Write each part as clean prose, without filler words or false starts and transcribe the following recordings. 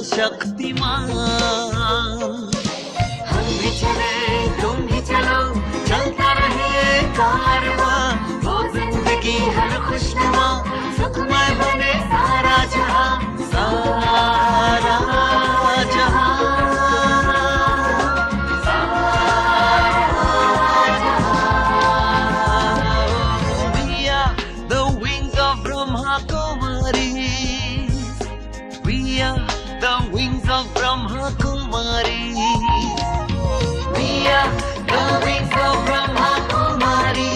शक्तिमान। हम भी चले तुम भी चलो, चलता रहे कारवां, वो जिंदगी हर खुशनुमा, सुखमय बने सारा जहां, सारा जहां, सारा जहां। We are the wings of Brahma Kumari, we are the wings of Brahma Kumari, we are the wings of Brahma Kumari।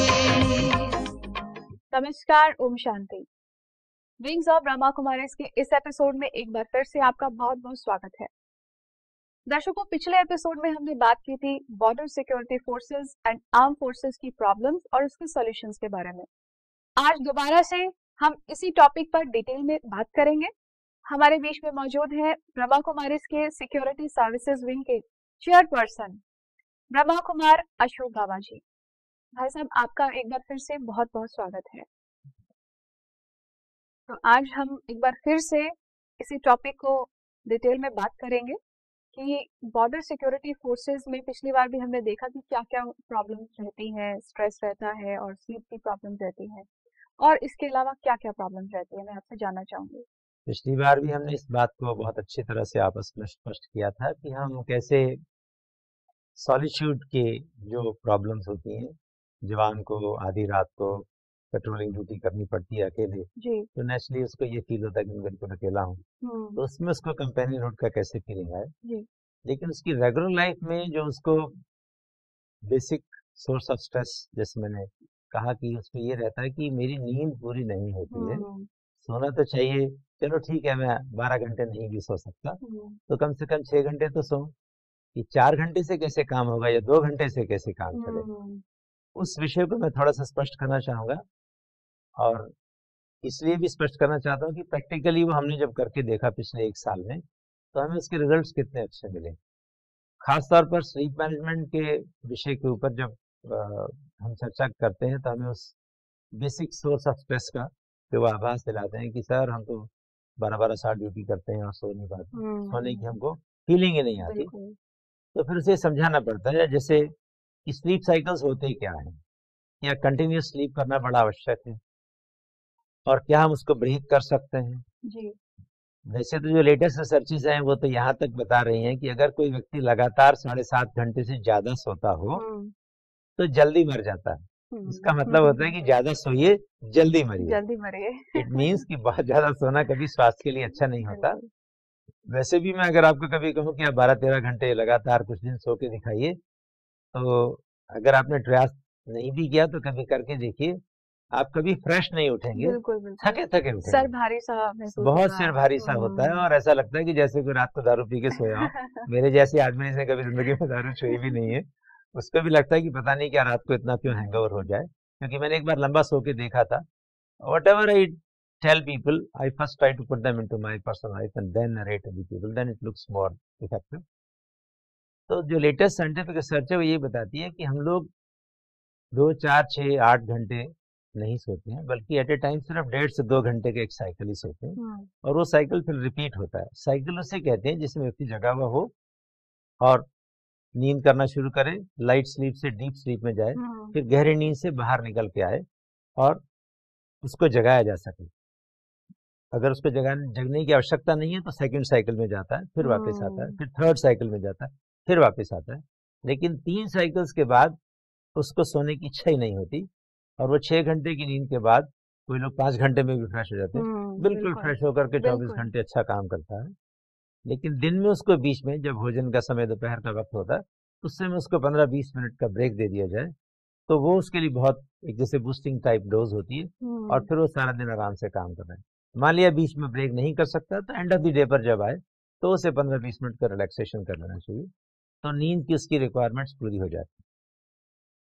नमस्कार, ओम शांति। विंग्स ऑफ ब्रह्मा कुमारीज के इस एपिसोड में एक बार फिर से आपका बहुत बहुत स्वागत है। दर्शकों, पिछले एपिसोड में हमने बात की थी border security forces and arm forces की प्रॉब्लम्स और उसके सॉल्यूशंस के बारे में। आज दोबारा से हम इसी टॉपिक पर डिटेल में बात करेंगे। हमारे बीच में मौजूद है ब्रह्मा कुमारीज के सिक्योरिटी सर्विसेज विंग के चेयरपर्सन ब्रह्मा कुमार अशोक बाबा जी। भाई साहब, आपका एक बार फिर से बहुत बहुत स्वागत है। तो आज हम एक बार फिर से इसी टॉपिक को डिटेल में बात करेंगे कि बॉर्डर सिक्योरिटी फोर्सेस में पिछली बार भी हमने देखा कि क्या क्या प्रॉब्लम्स रहती हैं, स्ट्रेस रहता है और स्लीप की प्रॉब्लम रहती है, और इसके अलावा क्या क्या प्रॉब्लम्स रहती है, मैं आपसे जानना चाहूंगी। पिछली बार भी हमने इस बात को बहुत अच्छी तरह से आपस में स्पष्ट किया था कि हम कैसे सॉलिट्यूड के जो प्रॉब्लम्स होती हैं, जवान को आधी रात को पेट्रोलिंग ड्यूटी करनी पड़ती है अकेले, जी। तो नेचुरली उसको ये फील होता है कि मैं बिल्कुल अकेला हूँ, तो उसमें उसको कंपेनियनहुड का कैसे फीलिंग आए। जी। लेकिन उसकी रेगुलर लाइफ में जो उसको बेसिक सोर्स ऑफ स्ट्रेस, जैसे मैंने कहा कि उसको ये रहता है कि मेरी नींद पूरी नहीं होती है, सोना तो चाहिए, चलो ठीक है मैं 12 घंटे नहीं भी सो सकता, तो कम से कम 6 घंटे तो सो। कि 4 घंटे से कैसे काम होगा या 2 घंटे से कैसे काम चलेगा, उस विषय को मैं थोड़ा सा स्पष्ट करना चाहूंगा। और इसलिए भी स्पष्ट करना चाहता हूँ कि प्रैक्टिकली वो हमने जब करके देखा पिछले 1 साल में, तो हमें उसके रिजल्ट्स कितने अच्छे मिले। खासतौर पर स्लीप मैनेजमेंट के विषय के ऊपर जब हम चर्चा करते हैं, तो हमें उस बेसिक सोर्स ऑफ स्ट्रेस का जो वो आभास दिलाते हैं कि सर हम तो 12-12 साल ड्यूटी करते हैं और सो नहीं पाते, सोने की हमको फीलिंग ही नहीं आती। तो फिर उसे समझाना पड़ता है जैसे कि स्लीप साइकिल्स होते क्या हैं, या कंटिन्यूस स्लीप करना बड़ा आवश्यक है, और क्या हम उसको ब्रेक कर सकते हैं। जी। वैसे तो जो लेटेस्ट रिसर्चेस हैं वो तो यहाँ तक बता रही हैं कि अगर कोई व्यक्ति लगातार 7.5 घंटे से ज्यादा सोता हो तो जल्दी मर जाता है। इसका मतलब होता है कि ज्यादा सोइए, जल्दी मरिए। जल्दी मरिए। इट मीन्स कि बहुत ज्यादा सोना कभी स्वास्थ्य के लिए अच्छा नहीं होता। वैसे भी मैं अगर आपको कभी कहूँ कि आप 12-13 घंटे लगातार कुछ दिन सो के दिखाइए, तो अगर आपने प्रयास नहीं भी किया तो कभी करके देखिए, आप कभी फ्रेश नहीं उठेंगे, थके थके उठेंगे, सर भारी सा महसूस बहुत होगा। सिर भारी सा होता है, और ऐसा लगता है कि जैसे कोई रात को दारू पी के सोया हो। मेरे जैसे आदमी ने कभी जिंदगी में दारू छुई भी नहीं है, उसको भी लगता है कि पता नहीं क्या रात को इतना क्यों हैंगओवर हो जाए। क्योंकि मैंने एक बार लंबा सो के देखा था। Whatever I tell people, I first try to put them into my personal life and then narrate to the people, then it looks more effective. तो जो लेटेस्ट साइंटिफिक रिसर्च है वो ये बताती है कि हम लोग 2, 4, 6, 8 घंटे नहीं सोते हैं, बल्कि एट ए टाइम सिर्फ 1.5 से 2 घंटे के एक साइकिल ही सोते हैं, और वो साइकिल फिर रिपीट होता है। साइकिल उसे कहते हैं जिसमें व्यक्ति जगा हुआ हो और नींद करना शुरू करे, लाइट स्लीप से डीप स्लीप में जाए, फिर गहरी नींद से बाहर निकल के आए और उसको जगाया जा सके। अगर उसको जगने की आवश्यकता नहीं है तो सेकंड साइकिल में जाता है, फिर वापस आता है, फिर थर्ड साइकिल में जाता है, फिर वापस आता है। लेकिन 3 साइकिल्स के बाद उसको सोने की इच्छा ही नहीं होती, और वो 6 घंटे की नींद के बाद कोई लोग 5 घंटे में भी फ्रेश हो जाते हैं, बिल्कुल फ्रेश होकर के 24 घंटे अच्छा काम करता है। लेकिन दिन में उसको बीच में जब भोजन का समय दोपहर का वक्त होता है, उस समय उसको 15-20 मिनट का ब्रेक दे दिया जाए, तो वो उसके लिए बहुत एक जैसे बूस्टिंग टाइप डोज होती है, और फिर वो सारा दिन आराम से काम कर रहा है। मान लिया बीच में ब्रेक नहीं कर सकता, तो एंड ऑफ द डे पर जब आए तो उसे 15-20 मिनट का रिलैक्सेशन कर लेना चाहिए, तो नींद की उसकी रिक्वायरमेंट्स पूरी हो जाती है।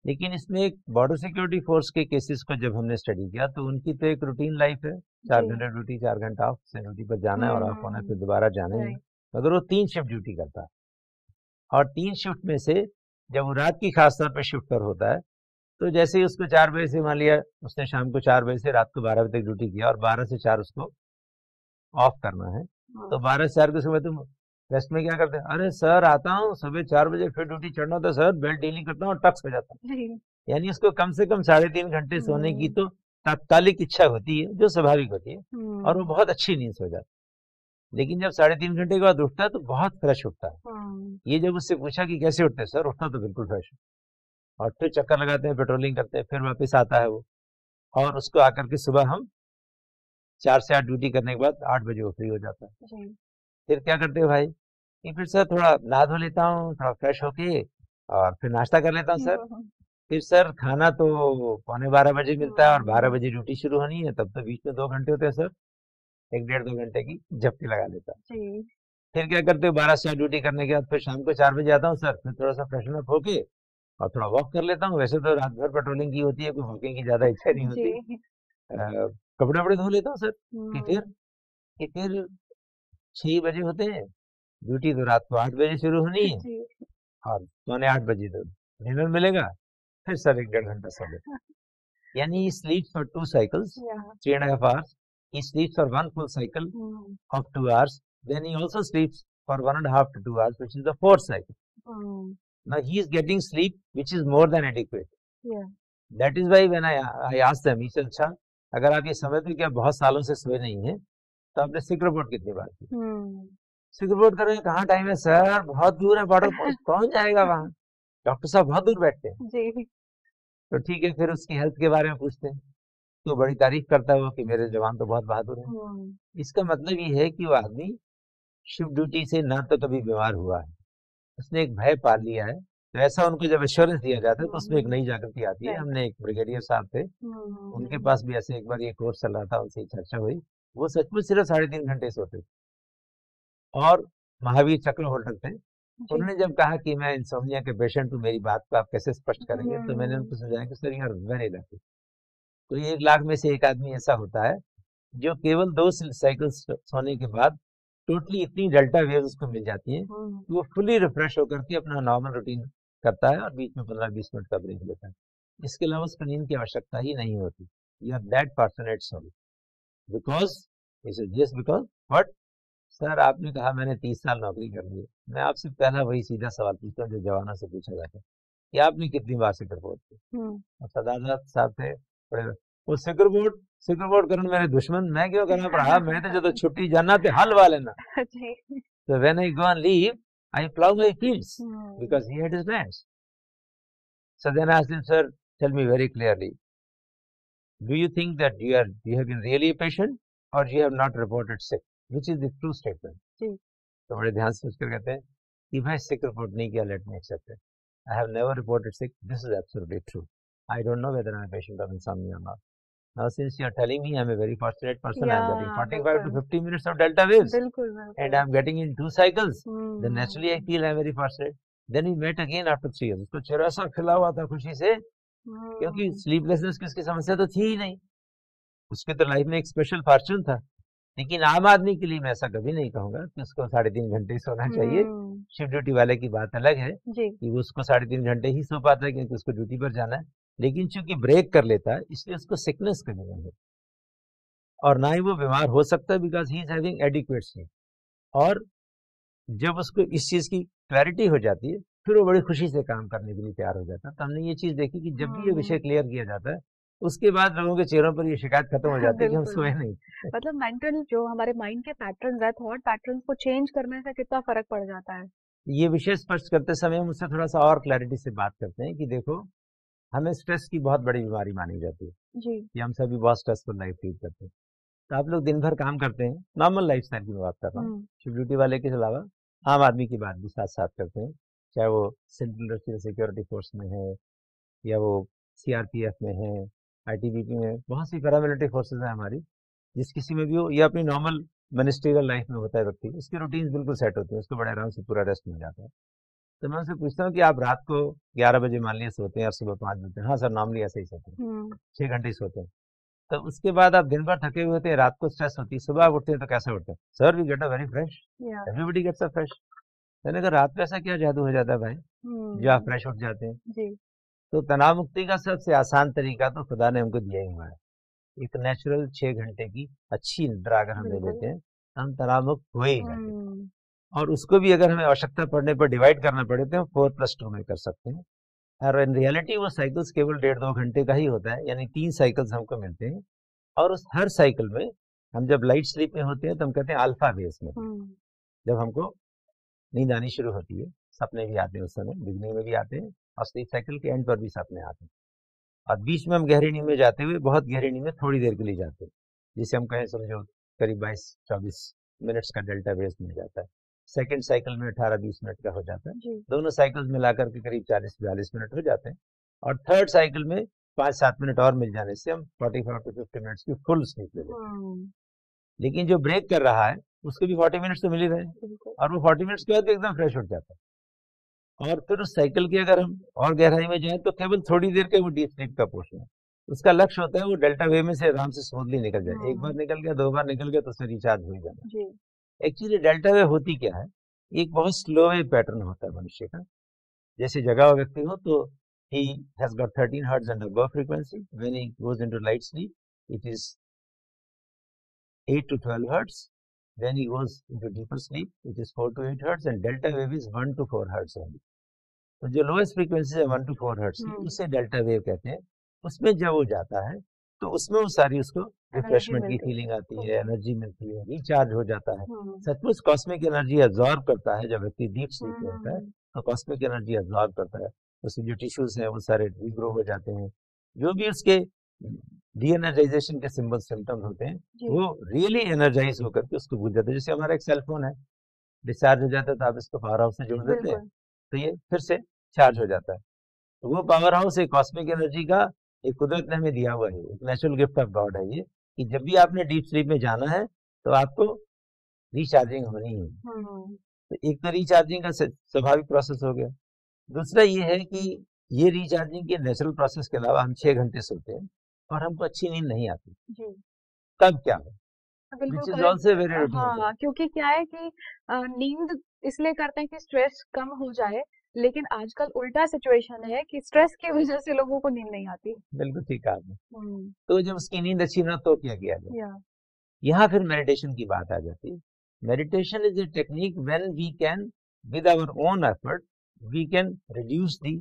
लेकिन इसमें एक बॉर्डर सिक्योरिटी फोर्स के केसेस को जब हमने स्टडी किया, तो उनकी तो एक रूटीन लाइफ है, 4 घंटे ड्यूटी, 4 घंटा ऑफ, से ड्यूटी पर जाना है और ऑफ होना, फिर दोबारा जाना है। मगर वो 3 शिफ्ट ड्यूटी करता है, और 3 शिफ्ट में से जब वो रात की खास तौर पर शिफ्ट पर होता है, तो जैसे ही उसको 4 बजे से, मान लिया उसने शाम को 4 बजे से रात को 12 बजे तक ड्यूटी किया, और 12 से 4 उसको ऑफ करना है, तो 12 से 4 के समय तुम रेस्ट में क्या करते हैं? अरे सर आता हूँ सुबह 4 बजे, फिर ड्यूटी चढ़ना होता है सर, बेल्ट डीलिंग करता हूँ और टक्स हो जाता हूँ। यानी उसको कम से कम 3.5 घंटे सोने की तो तात्कालिक इच्छा होती है, जो स्वाभाविक होती है, और वो बहुत अच्छी नींद सो जाती है। लेकिन जब 3.5 घंटे के बाद उठता है तो बहुत फ्रेश उठता है। ये जब उससे पूछा कि कैसे उठते हैं सर, उठता तो बिल्कुल फ्रेश, और फिर चक्कर लगाते हैं, पेट्रोलिंग करते हैं, फिर वापस आता है वो, और उसको आकर के सुबह हम 4 से 8 ड्यूटी करने के बाद 8 बजे वो फ्री हो जाता है। फिर क्या करते हो भाई कि फिर सर थोड़ा नहा धो लेता हूँ, थोड़ा फ्रेश होके, और फिर नाश्ता कर लेता हूँ सर। फिर सर खाना तो 11:15 बजे मिलता है और 12 बजे ड्यूटी शुरू होनी है, तब तो बीच में 2 घंटे होते हैं सर, 1 डेढ़ 2 घंटे की झपकी लगा लेता हूँ। फिर क्या करते हो, 12 से 8 ड्यूटी करने के बाद फिर शाम को 4 बजे आता हूँ सर, फिर थोड़ा सा फ्रेशन अप होके और थोड़ा वॉक कर लेता हूँ। वैसे तो रात भर पेट्रोलिंग की होती है, कोई वॉकिंग की ज्यादा इच्छा नहीं होती। कपड़े वपड़े धो लेता हूँ सर, कि फिर 6 बजे होते हैं, ड्यूटी तो रात को 8 बजे शुरू होनी है, और 7:45 तो डिनर मिलेगा, फिर सर 1 डेढ़ घंटा सो लेता। यानी he sleeps for 2 cycles, 3.5 hours. He sleeps for 1 full cycle of 2 hours. Then he also sleeps for 1.5 to 2 hours, which is the 4th cycle. Now he is getting sleep, which is more than adequate. That is why when I asked them, he said, अच्छा अगर आप ये समझते कि आप बहुत सालों से सोए नहीं हैं, तो आपने सिक रिपोर्ट कितनी बार की? सिक रिपोर्ट कर रहे हैं, कहाँ टाइम है सर, बहुत दूर है बॉर्डर, कौन जाएगा वहाँ, डॉक्टर साहब बहुत दूर बैठते हैं। तो ठीक है, फिर उसकी हेल्थ के बारे में पूछते हैं, तो बड़ी तारीफ करता है वो कि मेरे जवान तो बहुत बहादुर हैं। इसका मतलब ये है कि वो आदमी शिफ्ट ड्यूटी से ना तो कभी बीमार हुआ है, उसने एक भय पाल लिया है। तो ऐसा उनको जब एश्योरेंस दिया जाता है तो उसमें एक नई जागृति आती है। हमने एक ब्रिगेडियर साहब थे, उनके पास भी ऐसे एक बार ये कोर्स चल रहा था, उनसे चर्चा हुई, वो सचमुच सिर्फ 3.5 घंटे सोते थे, और महावीर चक्र होल्डर थे। उन्होंने जब कहा कि मैं इंसोम्निया के पेशेंट हूँ, मेरी बात को आप कैसे स्पष्ट करेंगे, तो मैंने उनको समझाया कि sir you are very lucky. तो 1 लाख में से एक आदमी ऐसा होता है जो केवल 2 साइकिल्स सोने के बाद टोटली इतनी डेल्टा वेव्स उसको मिल जाती है कि वो फुली रिफ्रेश होकर के अपना नॉर्मल रूटीन करता है, और बीच में 15-20 मिनट का ब्रेक लेता है। इसके अलावा उसको नींद की आवश्यकता ही नहीं होती। You are that fortunate soul, because just because what sir, आपने कहा मैंने 30 साल नौकरी कर ली है, मैं आपसे पहला वही सीधा सवाल पूछता हूँ जो जवानों से पूछा जाता है कि आपने कितनी बार सिक रिपोर्ट की? और सदानंद साहब थे बड़े, वो सिक रिपोर्ट करने मेरे दुश्मन, मैं क्यों करना पड़ा, मैं तो जो छुट्टी जाना थे हल वाले ना। So when I go and leave, I plow my fields because he had his lands. So then I asked him, sir, tell me very clearly, do you think that you have been really a patient or you have not reported sick? Which is the true statement? तो बड़े ध्यान से सोचकर कहते हैं कि भाई सिक report नहीं किया, let me accept it, I have never reported sick, this is absolutely true, I don't know whether I am a patient of insomnia और not. Now since you are telling me I'm a very fortunate person, I'm getting 45 to 50 minutes of delta waves and I'm getting in 2 cycles, then naturally I feel I'm very fortunate. Then we met again after 3 years. उसको चेहरा सा खिला हुआ था खुशी से, क्योंकि sleeplessness की उसकी समस्या तो थी ही नहीं, उसके तो लाइफ में एक स्पेशल फॉर्चून था। लेकिन आम आदमी के लिए मैं ऐसा कभी नहीं कहूंगा कि उसको 3.5 घंटे सोना चाहिए। शिफ्ट ड्यूटी वाले की बात अलग है कि वो उसको 3.5 घंटे ही सो पाता है क्योंकि उसको ड्यूटी पर जाना है, लेकिन चूंकि ब्रेक कर लेता है इसलिए उसको सिकनेस कभी नहीं होती, और ना ही वो बीमार हो सकता है, because he is having adequate sleep. और जब उसको इस चीज की क्लैरिटी हो जाती है फिर वो बड़ी खुशी से काम करने के लिए तैयार हो जाता है। तो हमने ये चीज देखी कि जब भी ये विषय क्लियर किया जाता है उसके बाद लोगों के चेहरों पर ये शिकायत खत्म हो जाती है कि हम सोए नहीं। मतलब मेंटल जो हमारे माइंड के पैटर्न्स है, थॉट पैटर्न्स को चेंज करने से कितना फर्क पड़ जाता है। ये विषय स्पष्ट करते समय हम उससे थोड़ा सा और क्लैरिटी से बात करते हैं कि देखो, हमें स्ट्रेस की बहुत बड़ी बीमारी मानी जाती है जी, कि हम सभी बहुत स्ट्रेसफुल लाइफ लीड करते हैं। तो आप लोग दिन भर काम करते हैं, नॉर्मल लाइफ स्टाइल की बात कर रहा हूँ, शिफ्ट ड्यूटी वाले के अलावा आम आदमी की बात भी साथ साथ करते हैं, चाहे वो सेंट्रल सिक्योरिटी फोर्स में है या वो सीआरपीएफ में है, आईटीबीपी में, बहुत सी पैरामिलिट्री फोर्सेज है हमारी, जिस किसी में भी हो या अपनी नॉर्मल मिनिस्ट्रियल लाइफ में होता है व्यक्ति, उसकी रूटीन बिल्कुल सेट होती है, उसको बड़े आराम से पूरा रेस्ट मिल जाता है। तो मैं उनसे पूछता हूँ कि आप रात को 11 बजे मान लिया सोते हैं और सुबह 5 बजे? हाँ सर, नॉर्मली ऐसे ही सोते हैं, 6 घंटे ही सोते हैं। तो उसके बाद आप दिन भर थके हुए होते हैं, रात को स्ट्रेस होती है, सुबह आप उठते हैं तो कैसे उठते हैं? Sir we get a very fresh, everybody gets a fresh. मैंने कहा रात में ऐसा क्या जादू हो जाता है भाई जो आप फ्रेश उठ जाते हैं? जी। तो तनाव मुक्ति का सबसे आसान तरीका तो खुदा ने हमको दिया ही हुआ है, एक नेचुरल 6 घंटे की अच्छी निद्रा अगर हम ले लेते हैं हम तनाव मुक्त हो ही जाते। और उसको भी अगर हमें आवश्यकता पड़ने पर डिवाइड करना पड़े तो हम 4+2 में कर सकते हैं। और इन रियलिटी वो साइकिल्स केवल 1.5-2 घंटे का ही होता है, यानी 3 साइकिल्स हमको मिलते हैं। और उस हर साइकिल में हम जब लाइट स्लीप में होते हैं तो हम कहते हैं अल्फा वेव्स में, जब हमको नींद आनी शुरू होती है, सपने भी आते हैं उस समय, बिगनिंग में भी आते हैं और स्लीप साइकिल के एंड पर भी सपने आते हैं। और बीच में हम गहरी नींद में जाते हुए बहुत गहरी नींद में थोड़ी देर के लिए जाते हैं, जिसे हम कहें समझो करीब 22-24 मिनट्स का डेल्टा वेव्स मिल जाता है। सेकंड साइकिल में 18-20 मिनट का हो जाता है, दोनों साइकिल्स मिलाकर के करीब 40-42 मिनट हो जाते हैं। और थर्ड साइकिल में 5-7 मिनट और मिल जाने से हम 45-50 मिनट्स की फुल स्लीप ले लेते हैं। लेकिन जो ब्रेक कर रहा है उसको भी 40 मिनट्स तो मिल ही रहे हैं, और वो 40 मिनट्स के बाद एकदम फ्रेश उठ जाता है। और फिर उस साइकिल की अगर हम और गहराई में जाएं तो केवल थोड़ी देर का वो डीप स्लीप का पोर्शन है। उसका लक्ष्य होता है वो डेल्टा वेव में से आराम से स्मूथली निकल जाए। एक बार निकल गया, 2 बार निकल गया तो उससे रिचार्ज हो ही जाना। एक्चुअली डेल्टा वेव होती क्या है, एक बहुत स्लो वेव पैटर्न होता है मनुष्य का। जैसे जगा हुआ व्यक्ति हो तो he has got 13 hertz and above frequency. When he goes into light sleep, it is 8 to 12 hertz. Then he goes into deeper sleep, it is 4 to 8 hertz, and delta wave is 1 to 4 hertz only. तो जो lowest frequency है 1 to 4 hertz की, उसे delta wave कहते हैं। उसमें जब वो जाता है तो उसमें वो सारी उसको रिफ्रेशमेंट की फीलिंग आती है, एनर्जी मिलती है, रिचार्ज हो जाता है। सचमुच कॉस्मिक एनर्जी एब्जॉर्ब करता है। जब व्यक्ति डीप स्लीप में होता है तो कॉस्मिक एनर्जी एब्जॉर्ब करता है, उसके जो टिश्यूज हैं वो सारे रीग्रो हो जाते हैं। जो भी उसके डीएनर्जाइजेशन के सिम्टम्स होते हैं वो रियली एनर्जाइज होकर के उसको भूल जाते हैं। जैसे हमारा एक सेलफोन है, डिस्चार्ज हो जाता है तो आप इसको पावर हाउस से जोड़ देते हैं तो ये फिर से चार्ज हो जाता है। तो वो पावर हाउस एक कॉस्मिक एनर्जी का एक कुदरत ने हमें दिया हुआ है, एक नेचुरल गिफ्ट ऑफ गॉड है ये, कि जब भी आपने डीप स्लीप में जाना है तो आपको रिचार्जिंग होनी है। तो एक तो रिचार्जिंग का स्वाभाविक प्रोसेस हो गया। दूसरा ये है कि ये रिचार्जिंग के नेचुरल प्रोसेस के अलावा हम 6 घंटे सोते हैं और हमको अच्छी नींद नहीं आती। तब क्या हो, Which is also very routine. हाँ, क्योंकि क्या है कि नींद इसलिए करते हैं कि स्ट्रेस कम हो जाए, लेकिन आजकल उल्टा सिचुएशन है कि स्ट्रेस की वजह से लोगों को नींद नहीं आती। बिल्कुल ठीक कहा आपने। तो जब उसकी नींद अच्छी ना तो क्या किया जाए, यहाँ फिर मेडिटेशन की बात आ जाती है। Meditation is a technique when we can with our own effort we can reduce the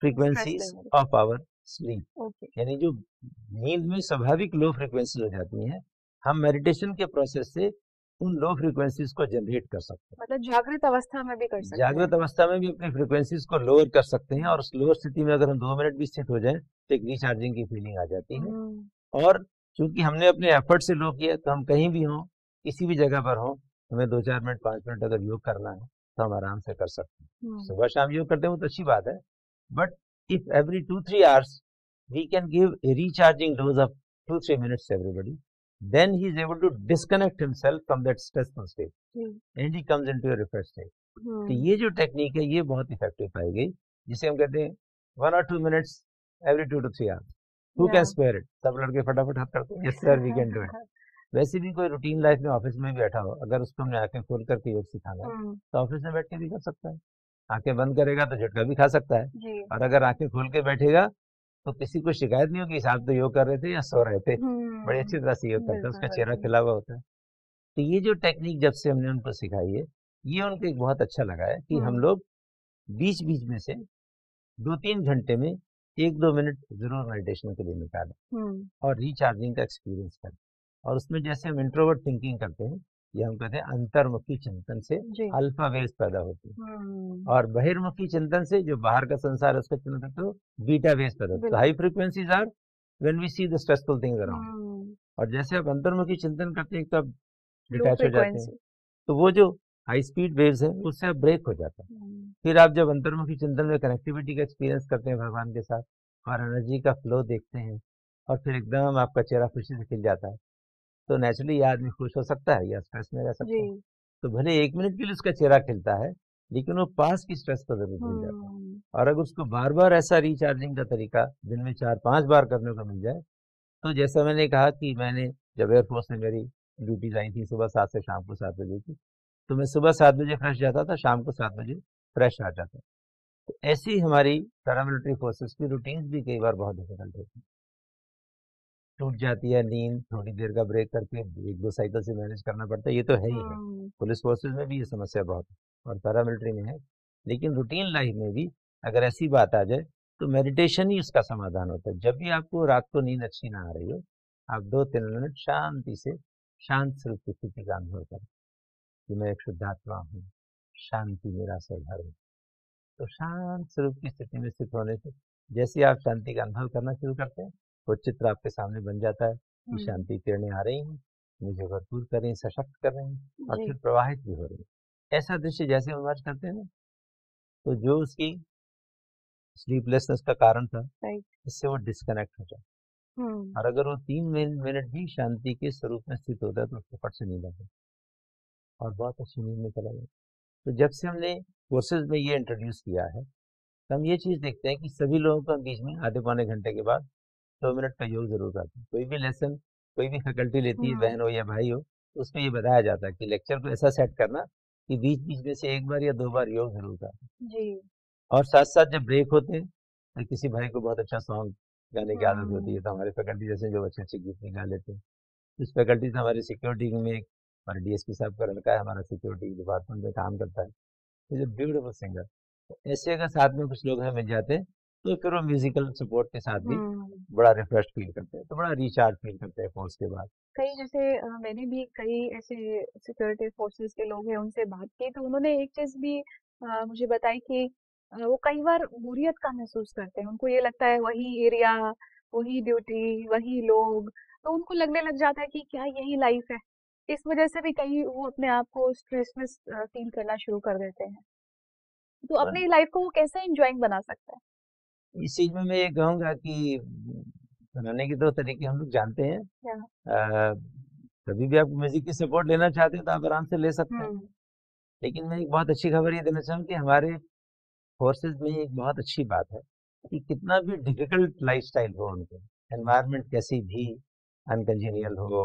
frequencies of our sleep. यानी जो नींद में स्वाभाविक लो फ्रीक्वेंसीज हो जाती हैं, हम मेडिटेशन के प्रोसेस से उन लो फ्रीक्वेंसीज को जनरेट कर सकते हैं। मतलब जागृत अवस्था में भी कर सकते हैं। जागृत अवस्था में भी अपनी फ्रीक्वेंसीज को लोअर कर सकते हैं, और उस लोअर स्थिति में अगर हम 2 मिनट भी स्थित हो जाएं तो एक रिचार्जिंग की फीलिंग आ जाती है। और चूंकि हमने अपने एफर्ट से लो किया तो हम कहीं भी हों, किसी भी जगह पर हों, हमें 2-4 मिनट 5 मिनट अगर योग करना है तो हम आराम से कर सकते हैं। सुबह शाम योग करते हैं वो तो अच्छी बात है, but if every 2-3 hours we can give a recharging dose of 2-3 minutes to everybody, then he is able to disconnect himself from that stressful state and he comes into a refreshed state. तो ये जो technique है ये बहुत effective पाई गई, जिसे हम कहते हैं 1 or 2 minutes every 2 to 3 hours. Who can spare it? सब लड़के फटाफट हाथ करते हैं, yes sir we can do it. वैसे भी कोई रूटीन लाइफ में ऑफिस में बैठा हो, अगर उसको हमने आंखें खोल करके योग सिखाना है तो ऑफिस में बैठ के भी कर सकता है। आंखें बंद करेगा तो झटका भी खा सकता है, और अगर आंखें खोल के बैठेगा तो किसी को शिकायत नहीं होगी साहब तो योग कर रहे थे या सो रहे थे, बड़ी अच्छी तरह से योग करता है, उसका चेहरा खिला हुआ होता है। तो ये जो टेक्निक जब से हमने उनको सिखाई है ये उनको एक बहुत अच्छा लगा है कि हम लोग बीच बीच में से 2-3 घंटे में 1-2 मिनट जरूर मेडिटेशन के लिए निकालें और रिचार्जिंग का एक्सपीरियंस करें। और उसमें जैसे हम इंट्रोवर्ट थिंकिंग करते हैं, ये हम कहते हैं अंतर्मुखी चिंतन से अल्फा वेव्स पैदा होती है, और बहिर्मुखी चिंतन से जो बाहर का संसार है उसका चिंतन करते हो बीटा वेव्स पैदा होती है। High frequencies are when we see the stressful things around, और जैसे आप अंतर्मुखी चिंतन करते हैं तब डिटैच हो जाते हैं, तो वो जो हाई स्पीड वेव्स है उससे आप ब्रेक हो जाता है। फिर आप जब अंतर्मुखी चिंतन में कनेक्टिविटी का एक्सपीरियंस करते हैं भगवान के साथ और एनर्जी का फ्लो देखते हैं, और फिर एकदम आपका चेहरा खुशी से खिल जाता है, तो नेचुरली ये आदमी खुश हो सकता है या स्ट्रेस में रह सकता है। तो भले 1 मिनट के लिए उसका चेहरा खिलता है, लेकिन वो पास की स्ट्रेस को जरूर भूल जाता है। और अगर उसको बार बार ऐसा रिचार्जिंग का तरीका दिन में 4-5 बार करने को मिल जाए, तो जैसा मैंने कहा कि मैंने जब एयरफोर्स में मेरी ड्यूटीज आई थी सुबह 7 से शाम को 7 बजे की, तो मैं सुबह 7 बजे फ्रेश जाता था, शाम को 7 बजे फ्रेश आ जाता। तो ऐसी हमारी पैरामिलिट्री फोर्सेस की रूटीन्स भी कई बार बहुत डिफिकल्ट होती है। टूट जाती है नींद, थोड़ी देर का ब्रेक करके 1-2 साइकिल से मैनेज करना पड़ता है, ये तो है ही है। पुलिस फोर्सेस में भी ये समस्या बहुत है और पैरामिलिट्री में है। लेकिन रूटीन लाइफ में भी अगर ऐसी बात आ जाए तो मेडिटेशन ही उसका समाधान होता है। जब भी आपको रात को नींद अच्छी ना आ रही हो, आप 2-3 मिनट शांति से शांत स्वरूप की स्थिति का अनुभव करें कि मैं एक शुद्धात्मा हूँ, शांति मेरा स्वभाव है। तो शांत स्वरूप की स्थिति में स्थित होने से जैसे आप शांति का अनुभव करना शुरू करते हैं, वो चित्र आपके सामने बन जाता है कि शांति किरणें आ रही हैं, मुझे भरपूर कर रही हैं, सशक्त कर रही हैं और फिर प्रवाहित भी हो रही है। ऐसा दृश्य जैसे इमर्ज करते हैं ना, तो जो उसकी स्लीपलेसनेस का कारण था, इससे वो डिस्कनेक्ट हो जाए। और अगर वो 3 मिनट भी शांति के स्वरूप में स्थित होता है तो उसको फट से नींद आता है और बहुत अच्छी नींद में चला जाता है। तो जब से हमने कोर्सेज में ये इंट्रोड्यूस किया है, तो हम ये चीज़ देखते हैं कि सभी लोगों का बीच में आधे पौने घंटे के बाद 2 मिनट का योग जरूर करते हैं। कोई भी लेसन, कोई भी फैकल्टी लेती है, बहन हो या भाई हो, तो उसमें ये बताया जाता है कि लेक्चर को ऐसा सेट करना कि बीच बीच में से 1 बार या 2 बार योग जरूर करें। और साथ साथ जब ब्रेक होते हैं तो किसी भाई को बहुत अच्छा सॉन्ग गाने की आदत होती है, तो हमारे फैकल्टी जैसे जो अच्छे अच्छे गीत गा लेते हैं। इस फैकल्टी से हमारी सिक्योरिटी में एक हमारे डीएसपी साहब का लड़का है, हमारा सिक्योरिटी डिपार्टमेंट में काम करता है, इज ए ब्यूटीफुल सिंगर। तो ऐसे अगर साथ में कुछ लोग हमें मिल जाते हैं तो फिर वो म्यूजिकल सपोर्ट के साथ भी बड़ा रिफ्रेश फील करते हैं, तो बड़ा रिचार्ज फील करते हैं कोर्स के बाद। कई जैसे मैंने भी कई ऐसे सिक्योरिटी फोर्सेस के लोग हैं उनसे बात की, तो उन्होंने एक चीज भी मुझे बताई कि वो कई बार बोरियत का महसूस करते हैं। उनको ये लगता है वही एरिया, वही ड्यूटी, वही लोग, तो उनको लगने लग जाता है कि क्या यही लाइफ है। इस वजह से भी कई वो अपने आप को स्ट्रेसलेस फील करना शुरू कर देते हैं। तो अपनी लाइफ को वो कैसे एंजॉइंग बना सकता है? इस चीज में मैं ये कहूँगा कि बनाने के 2 तरीके हम लोग जानते हैं। कभी भी आप म्यूजिक की सपोर्ट लेना चाहते हैं तो आप आराम से ले सकते हैं। लेकिन मैं एक बहुत अच्छी खबर ये देना चाहूँ कि हमारे फोर्सेज में एक बहुत अच्छी बात है कि कितना भी डिफिकल्ट लाइफस्टाइल हो उनके, एनवायरनमेंट कैसी भी अनकंजेनियल हो,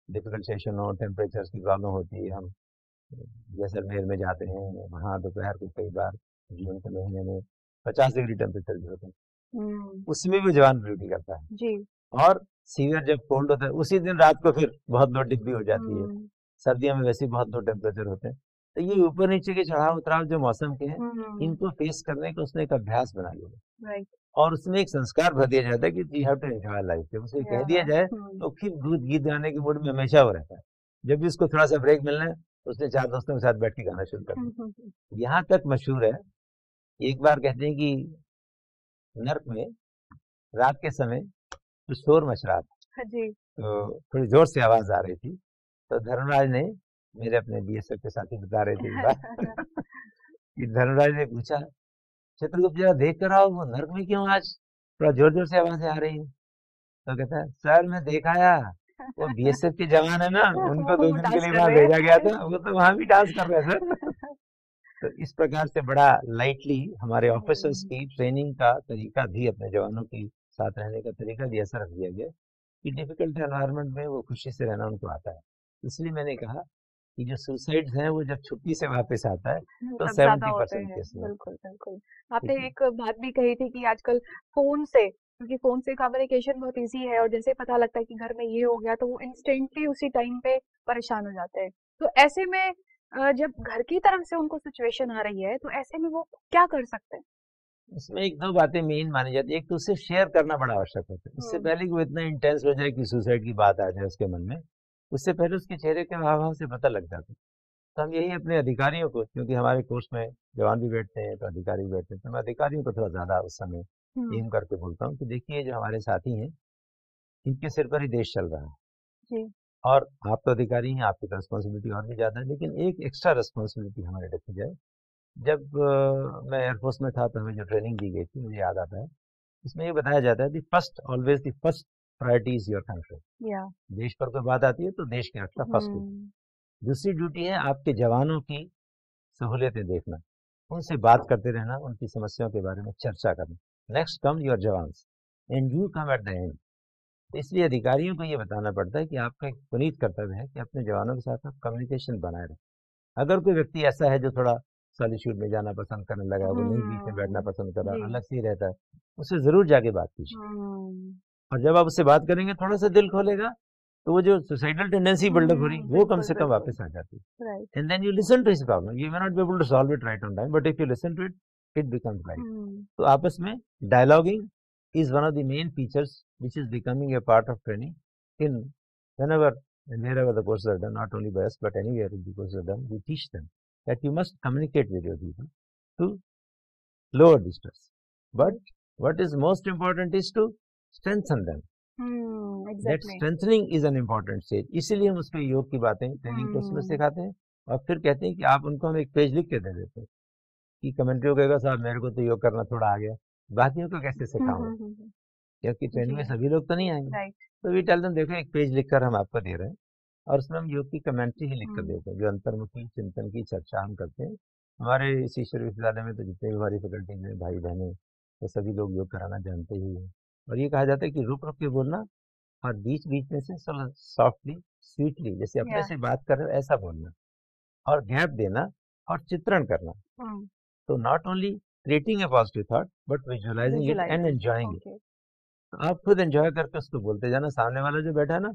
डिफिकल्ट सेशन हो, टेम्परेचर की प्रॉब्लम होती है, हम जैसलमेर में जाते हैं, वहाँ दोपहर को कई बार जून के महीने में 50 डिग्री टेम्परेचर भी होते हैं, उसमें भी जवान ड्यूटी करता है जी। और सीवियर जब कोल्ड होता है उसी दिन रात को फिर बहुत लो डिग्री हो जाती है। सर्दियों में वैसे बहुत लो टेम्परेचर होते हैं। तो ये ऊपर नीचे के चढ़ाव उतराव जो मौसम के हैं, इनको फेस करने का उसने एक अभ्यास बना लिया और उसमें एक संस्कार भर दिया जाता है कि you have to enjoy life. जब उसे कह दिया जाए तो फिर गीत गाने के मूड में हमेशा वो रहता है। जब भी उसको थोड़ा सा ब्रेक मिलना है उसने 4 दोस्तों के साथ बैठ के गाना शुरू कर दिया। यहाँ तक मशहूर है, एक बार कहते हैं कि नर्क में रात के समय तो शोर मच रहा था जी। तो थोड़ी जोर से आवाज आ रही थी, तो धर्मराज ने, मेरे अपने बीएसएफ के साथी बता रहे थे कि धर्मराज ने पूछा, चित्रगुप्त जरा देख कर आओ वो नर्क में क्यों आज थोड़ा जोर जोर से आवाजें आ रही है। तो कहता है, सर मैं देखा या वो बीएसएफ के जवान है ना, उनको 2 दिन के लिए वहां भेजा गया था, वो तो वहां भी डांस कर रहे हैं सर। तो इस प्रकार से बड़ा लाइटली हमारे ऑफिसर्स की ट्रेनिंग का तरीका भी, अपने जवानों के साथ रहने का तरीका भी ऐसा रख दिया गया कि डिफिकल्ट एनवायरनमेंट में वो खुशी से रहना उनको आता है। इसलिए मैंने कहा कि जो सुसाइड्स हैं वो जब छुट्टी से वापस आता है तो 70% केस में। बिल्कुल बिल्कुल। आपने एक बात भी कही थी कि आजकल फोन से, क्योंकि फोन से कम्युनिकेशन बहुत इजी है और जैसे पता लगता है कि घर में ये हो गया तो वो इंस्टेंटली उसी टाइम पे परेशान हो जाते हैं। तो ऐसे में जब घर की तरफ से उनको सिचुएशन आ रही है तो ऐसे में वो क्या कर सकते हैं? इसमें 1-2 बातें मेन मानी जाती है। एक तो उसे शेयर करना बड़ा आवश्यक होता है। इससे पहले कि वो इतना इंटेंस हो जाए कि सुसाइड की बात आ जाए उसके मन में, उससे पहले उसके चेहरे के हाव-भाव से पता लग जाता है। तो हम यही अपने अधिकारियों को, क्योंकि हमारे कोर्स में जवान भी बैठते हैं तो अधिकारी भी बैठते हैं, तो मैं अधिकारियों को थोड़ा ज्यादा उस समय एम करके बोलता हूँ कि देखिए जो हमारे साथी हैं इनके सिर पर ही देश चल रहा है जी। और आप तो अधिकारी हैं, आपकी तो रिस्पॉन्सिबिलिटी और भी ज्यादा है, लेकिन एक एक्स्ट्रा रिस्पॉन्सिबिलिटी हमारे रखी जाए। जब मैं एयरफोर्स में था तो हमें जो ट्रेनिंग दी गई थी, मुझे याद आता है, इसमें ये बताया जाता है always the first priority is your country. देश पर कोई बात आती है तो देश की रक्षा फर्स्ट होती है। दूसरी ड्यूटी है आपके जवानों की सहूलियतें देखना, उनसे बात करते रहना, उनकी समस्याओं के बारे में चर्चा करना। Next come your jawans and you come at the end. इसलिए अधिकारियों को ये बताना पड़ता है कि आपका एक पुनीत कर्तव्य है कि अपने जवानों के साथ आप कम्युनिकेशन बनाए रखें। अगर कोई व्यक्ति ऐसा है जो थोड़ा सॉलिट्यूड में जाना पसंद करने लगा, वो नहीं बीच में बैठना पसंद कर रहा, अलग से ही रहता है, उससे जरूर जाके बात कीजिए। और जब आप उससे बात करेंगे, थोड़ा सा दिल खोलेगा, तो वो जो सुसाइडल टेंडेंसी बिल्डअप हो रही वो कम से कम वापस आ जाती है. Right. And then you listen to his problem. You may not be able to solve it right on time, but if you listen to it, it becomes right. तो आपस में dialoguing is one of the main features which is becoming a part of training in whenever and wherever the courses are done, not only by us but anywhere the courses are done. We teach them that you must communicate with your people to lower the stress, but what is most important is to strengthen them. That strengthening is an important stage. इसीलिए हम उसमें योग की बातें training course में सिखाते हैं और फिर कहते हैं कि आप उनको हम एक पेज लिख के दे देते हैं कि कमेंट्री हो गएगा, साहब मेरे को तो योग करना थोड़ा आ गया, बाकियों को कैसे सिखाऊंगा, क्योंकि ट्रेनिंग में सभी लोग तो नहीं आएंगे. तो वी टेल देम, देखो एक पेज लिखकर हम आपको दे रहे हैं और उसमें हम योग की कमेंट्री ही लिखकर देते हैं, जो अंतर्मुखी चिंतन की चर्चा हम करते हैं. हमारे इस ईश्वर विश्वविद्यालय में तो जितने भी हमारी फैकल्टी में भाई बहने तो सभी लोग योग कराना जानते ही हैं. और ये कहा जाता है कि रुक रुक के बोलना और बीच बीच में से सॉफ्टली स्वीटली जैसे अपने से बात कर रहे हो ऐसा बोलना और गैप देना और चित्रण करना. तो not only creating a positive thought but visualizing it and enjoying it. तो आप खुद एंजॉय करके उसको बोलते जाना, सामने वाला जो बैठा है ना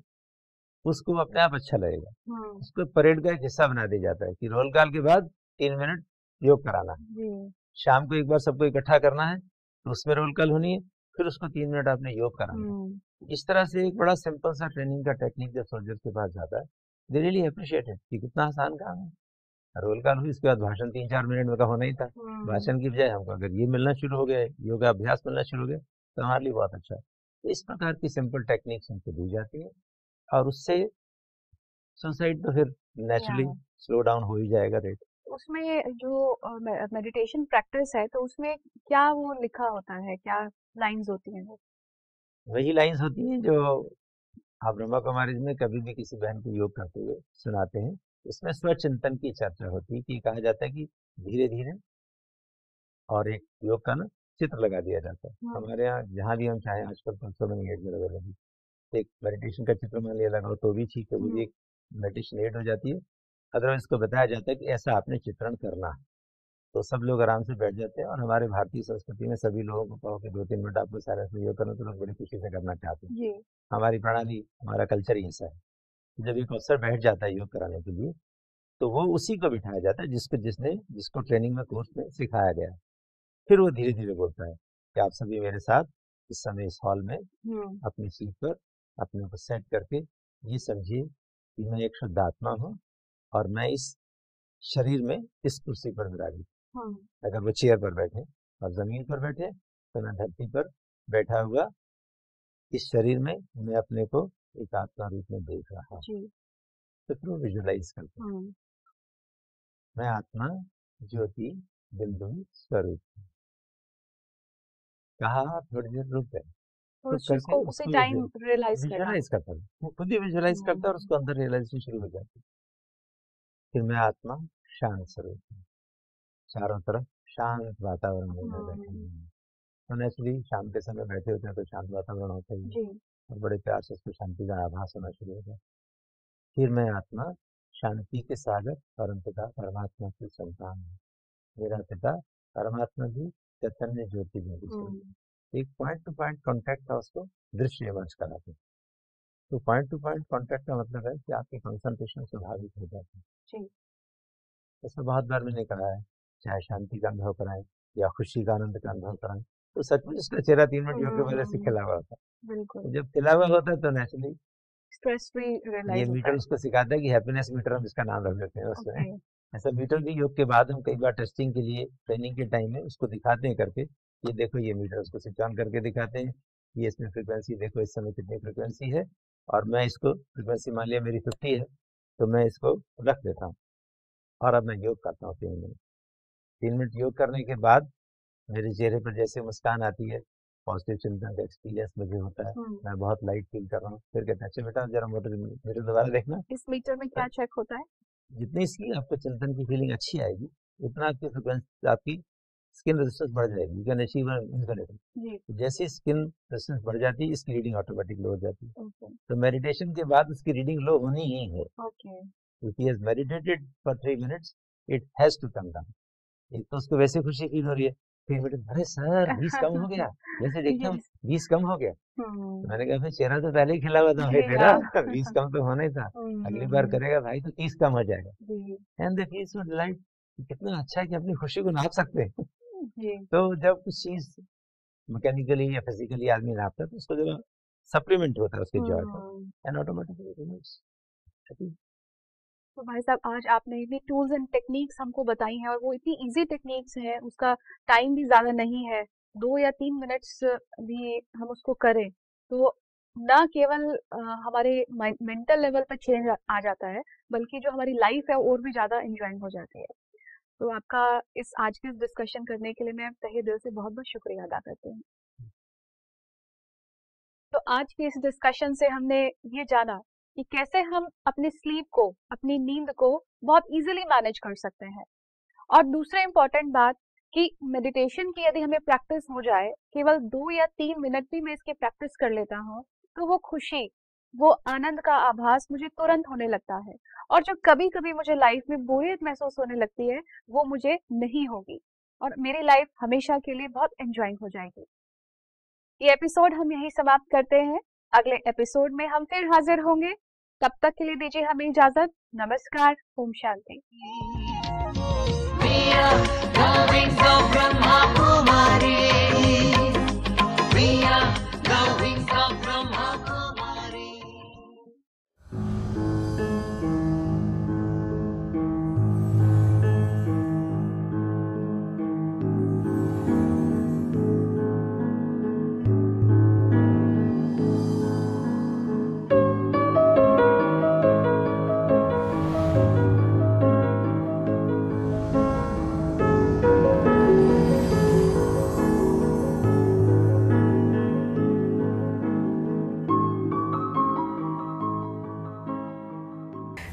उसको अपने आप अच्छा लगेगा. उसको परेड का एक हिस्सा बना दिया जाता है कि रोल कॉल के बाद 3 मिनट योग कराना है. शाम को एक बार सबको इकट्ठा करना है तो उसमें रोल कॉल होनी है, फिर उसको 3 मिनट आपने योग कराना है. इस तरह से एक बड़ा सिंपल सा ट्रेनिंग का टेक्निक जब सोल्जर्स के पास जाता है, दे रियली अप्रिशिएट इट कि कितना आसान काम है. रोल कॉल हुई, इसके बाद भाषण 3-4 मिनट में का होना ही था. भाषण की बजाय हमको अगर ये मिलना शुरू हो गया, योगा अभ्यास मिलना शुरू हो गया, तो हमारे लिए बहुत अच्छा है. इस प्रकार की सिंपल टेक्निक्स हमको दी जाती है और उससे सुसाइड तो फिर नेचुरली स्लो डाउन हो ही जाएगा रेट. उसमें जो मेडिटेशन प्रैक्टिस है तो उसमें क्या वो लिखा होता है, क्या लाइंस होती हैं? वही लाइंस होती हैं जो आप ब्रह्मा कुमारी में कभी भी किसी बहन को योग करते हुए सुनाते हैं. इसमें स्वचिंतन की चर्चा होती है कि कहा जाता है कि धीरे धीरे और एक योग का ना चित्र लगा दिया जाता है. हमारे यहाँ जहाँ भी हम चाहें आजकल तो सो मेनी एड अवेलेबल, एक मेडिटेशन का चित्र मान लिया लगाओ तो भी ठीक है, वो भी एक मेडिटेशन एड हो जाती है. अदरवाइज इसको बताया जाता है कि ऐसा आपने चित्रण करना है, तो सब लोग आराम से बैठ जाते हैं. और हमारे भारतीय संस्कृति में सभी लोगों को कहो कि 2-3 मिनट आपको सारा से योग करना तो लोग बड़ी खुशी से करना चाहते हैं. हमारी प्रणाली, हमारा कल्चर ही ऐसा है. जब एक अफसर बैठ जाता है योग कराने के लिए तो वो उसी को बिठाया जाता है जिसको ट्रेनिंग में कोर्स में सिखाया गया. फिर वो धीरे धीरे बोलता है कि आप सभी मेरे साथ इस समय इस हॉल में अपनी सीट पर अपने को सेट करके ये समझिए कि मैं एक शुद्ध आत्मा हूँ और मैं इस शरीर में इस कुर्सी पर विराजित. अगर वो चेयर पर बैठे और जमीन पर बैठे तो मैं धरती पर बैठा हुआ इस शरीर में मैं अपने को एक आत्मा रूप में देख रहा हूँ. तो फिर विजुलाइज करते हैं मैं आत्मा ज्योति बिंदु स्वरूप. कहा थोड़ी देर रुक गए तो करके उसी टाइम विजुलाइज करता है, वो खुद ही विजुलाइज करता है और उसको अंदर रियलाइजेशन शुरू हो जाती है. फिर मैं आत्मा शांत स्वरूप हूँ. चारों तरफ शांत वातावरण में बैठे हैं. तो नेचुरली शाम के समय बैठे होते हैं तो शांत वातावरण होता ही और बड़े प्यार से उसको शांति का आभास होना शुरू हो जाता है. फिर मैं आत्मा शांति के सागर परम पिता परमात्मा की संतान है. मेरा पिता परमात्मा भी चैतन्य ज्योति में एक पॉइंट टू पॉइंट कॉन्टैक्ट का उसको दृश्य इमर्ज कराते हैं. तो पॉइंट टू पॉइंट कॉन्टैक्ट का मतलब है कि आपकी कंसंट्रेशन स्वाभाविक हो जाती है. ऐसा बहुत बार मैंने कहा है, चाहे शांति का अनुभव कराएं या खुशी का आनंद का अनुभव कराएं तो सचमुच उसका चेहरा 3 मिनट योग की वजह से खिला हुआ होता है. तो जब खिला हुआ होता है तो नेचुरली स्ट्रेस फ्री ये मीटर उसको सिखाता है कि हैप्पीनेस मीटर हम इसका नाम रख देते हैं उसमें. ऐसा मीटर भी योग के बाद हम कई बार टेस्टिंग के लिए ट्रेनिंग के टाइम में उसको दिखाते हैं करके, ये देखो ये मीटर उसको स्विच ऑन करके दिखाते हैं, ये इसमें फ्रिक्वेंसी देखो इस समय कितनी फ्रिक्वेंसी है और मैं इसको फ्रिक्वेंसी मान लिया मेरी 50 है तो मैं इसको रख देता हूँ और अब मैं योग करता हूँ 3 मिनट. 3 मिनट योग करने के बाद मेरे चेहरे पर जैसे मुस्कान आती है, पॉजिटिव चिंतन का एक्सपीरियंस मुझे होता है, मैं बहुत लाइट फील कर रहा हूँ. फिर कहते हैं अच्छा बेटा जरा मीटर दोबारा देखना. इस मीटर में क्या चेक होता है? जितनी इसकी आपको चिंतन की फीलिंग अच्छी आएगी उतना आपकी फ्रिक्वेंसी आपकी स्किन रेजिस्टेंस बढ़ जाएगी. You can achieve infinity. जैसे स्किन रेजिस्टेंस बढ़ जाती है इसकी रीडिंग ऑटोमेटिक लो हो जाती है. तो मेडिटेशन के बाद उसकी रीडिंग लो होनी ही है. If he has meditated for 3 minutes it has to come down. एक तो उसको वैसे खुशी फील हो रही है, फिर बेटे अरे सर 20 कम हो गया, जैसे देखते हम 20 कम हो गया। तो मैंने कहा भाई चेहरा तो पहले ही खिला हुआ था भाई तेरा, 20 कम तो होना ही था, अगली बार करेगा भाई तो 30 कम हो जाएगा। And they feel so delight, कितना अच्छा है कि अपनी खुशी को नाप सकते हैं। तो जब कुछ चीज मैकेनिकली या फिजिकली आदमी नापता है तो उसको जब सप्लीमेंट होता है उसके जॉय का, एंड ऑटोमेटिकली। तो भाई साहब आज आपने इतनी टूल्स एंड टेक्निक्स हमको बताई हैं, और वो इतनी इजी टेक्निक्स हैं, उसका टाइम भी ज़्यादा नहीं है, 2 या 3 मिनट्स भी हम उसको करें तो ना केवल हमारे मेंटल लेवल पर चेंज आ जाता है, बल्कि जो हमारी लाइफ है और भी ज़्यादा इंजॉइंग हो जाती है। तो आपका इस आज के इस डिस्कशन करने के लिए मैं तहे दिल से बहुत बहुत शुक्रिया अदा करती हूँ। तो आज के इस डिस्कशन से हमने ये जाना कि कैसे हम अपनी स्लीप को, अपनी नींद को बहुत इजीली मैनेज कर सकते हैं। और दूसरा इम्पोर्टेंट बात कि मेडिटेशन की यदि हमें प्रैक्टिस हो जाए, केवल 2 या 3 मिनट भी मैं इसकी प्रैक्टिस कर लेता हूँ, तो वो खुशी, वो आनंद का आभास मुझे तुरंत होने लगता है। और जो कभी कभी मुझे लाइफ में बोरियत महसूस होने लगती है, वो मुझे नहीं होगी और मेरी लाइफ हमेशा के लिए बहुत एंजॉइंग हो जाएगी। ये एपिसोड हम यहीं समाप्त करते हैं। अगले एपिसोड में हम फिर हाजिर होंगे। तब तक के लिए दीजिए हमें इजाजत। नमस्कार, Om Shanti. We are the wings of Brahma Kumari. We are the wings of Brahma Kumari.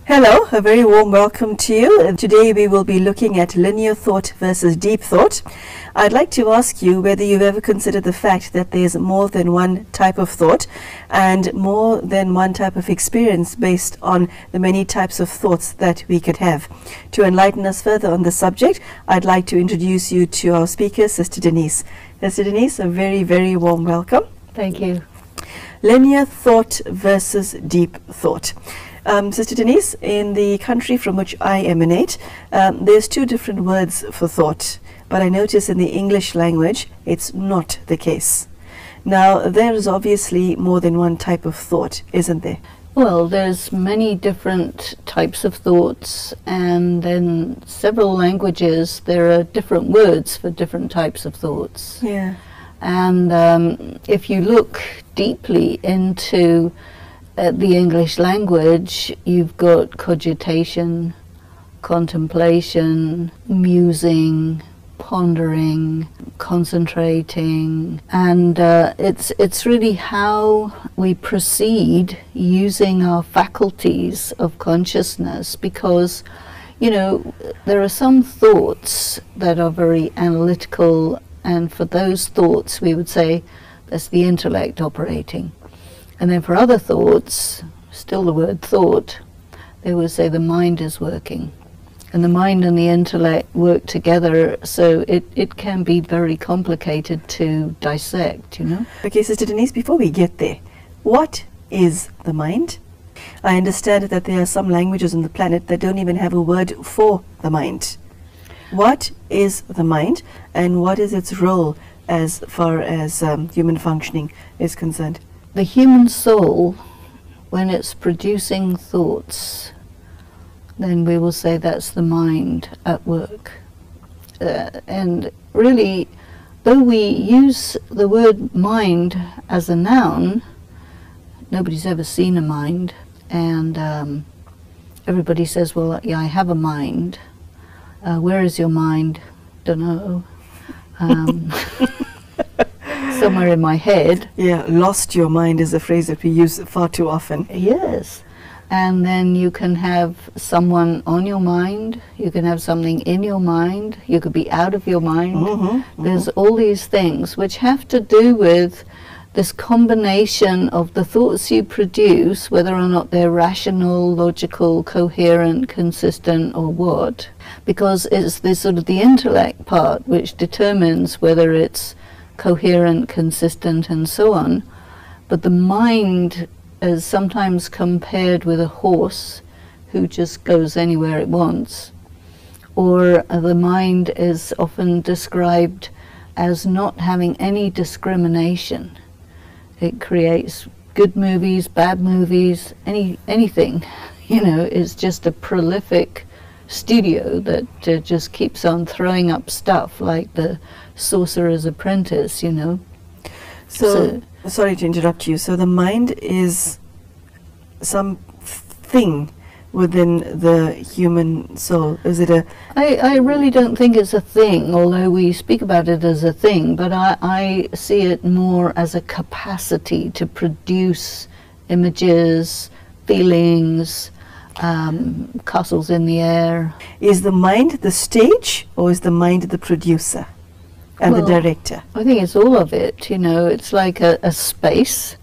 Hello, a very warm welcome to you. Today we will be looking at linear thought versus deep thought. I'd like to ask you whether you've ever considered the fact that there's more than one type of thought and more than one type of experience based on the many types of thoughts that we could have. To enlighten us further on the subject, I'd like to introduce you to our speaker, Sister Denise. Sister Denise, a very, very warm welcome. Thank you. Linear thought versus deep thought. Sister Denise, in the country from which I emanate, there's two different words for thought, but I notice in the English language it's not the case. Now, there is obviously more than one type of thought, isn't there? Well, there's many different types of thoughts, and in several languages there are different words for different types of thoughts. Yeah. And if you look deeply into the English language, you've got cogitation, contemplation, musing, pondering, concentrating, and it's really how we proceed using our faculties of consciousness, because you know there are some thoughts that are very analytical, and for those thoughts we would say that's the intellect operating. And then for other thoughts, still the word thought, they would say the mind is working. And the mind and the intellect work together, so it can be very complicated to dissect, you know. Okay, Sister Denise, before we get there, what is the mind? I understand that there are some languages on the planet that don't even have a word for the mind. What is the mind, and what is its role as far as human functioning is concerned? The human soul, when it's producing thoughts, then we will say that's the mind at work. And really, though we use the word mind as a noun, nobody's ever seen a mind. And everybody says, well, yeah, I have a mind. Where is your mind? Don't know. Somewhere in my head. Yeah, lost your mind is a phrase that we use far too often. Yes. And then you can have someone on your mind, you can have something in your mind, you could be out of your mind. There's all these things which have to do with this combination of the thoughts you produce, whether or not they're rational, logical, coherent, consistent, or what, because it's this sort of the intellect part which determines whether it's coherent, consistent, and so on. But the mind is sometimes compared with a horse who just goes anywhere it wants, or the mind is often described as not having any discrimination. It creates good movies, bad movies, anything. You know, it's just a prolific studio that just keeps on throwing up stuff like the Sorcerer's Apprentice, you know. So, sorry to interrupt you. So the mind is something within the human soul. Is it a... I really don't think it's a thing, although we speak about it as a thing, but I see it more as a capacity to produce images, feelings, castles in the air. Is the mind the stage, or is the mind the producer and the director? I think it's all of it, you know. It's like a space,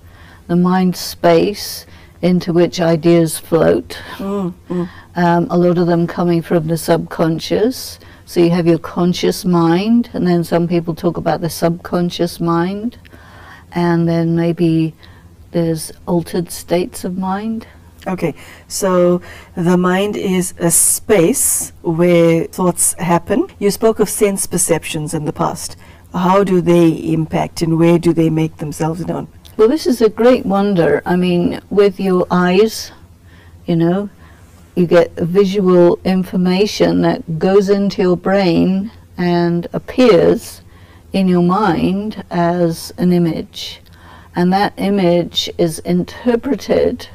the mind space, into which ideas float. A lot of them coming from the subconscious. So you have your conscious mind, and then some people talk about the subconscious mind, and then maybe there's altered states of mind. Okay, so the mind is a space where thoughts happen. You spoke of sense perceptions in the past. How do they impact and where do they make themselves known? Well, this is a great wonder. I mean, with your eyes, you know, you get visual information that goes into your brain and appears in your mind as an image. And that image is interpreted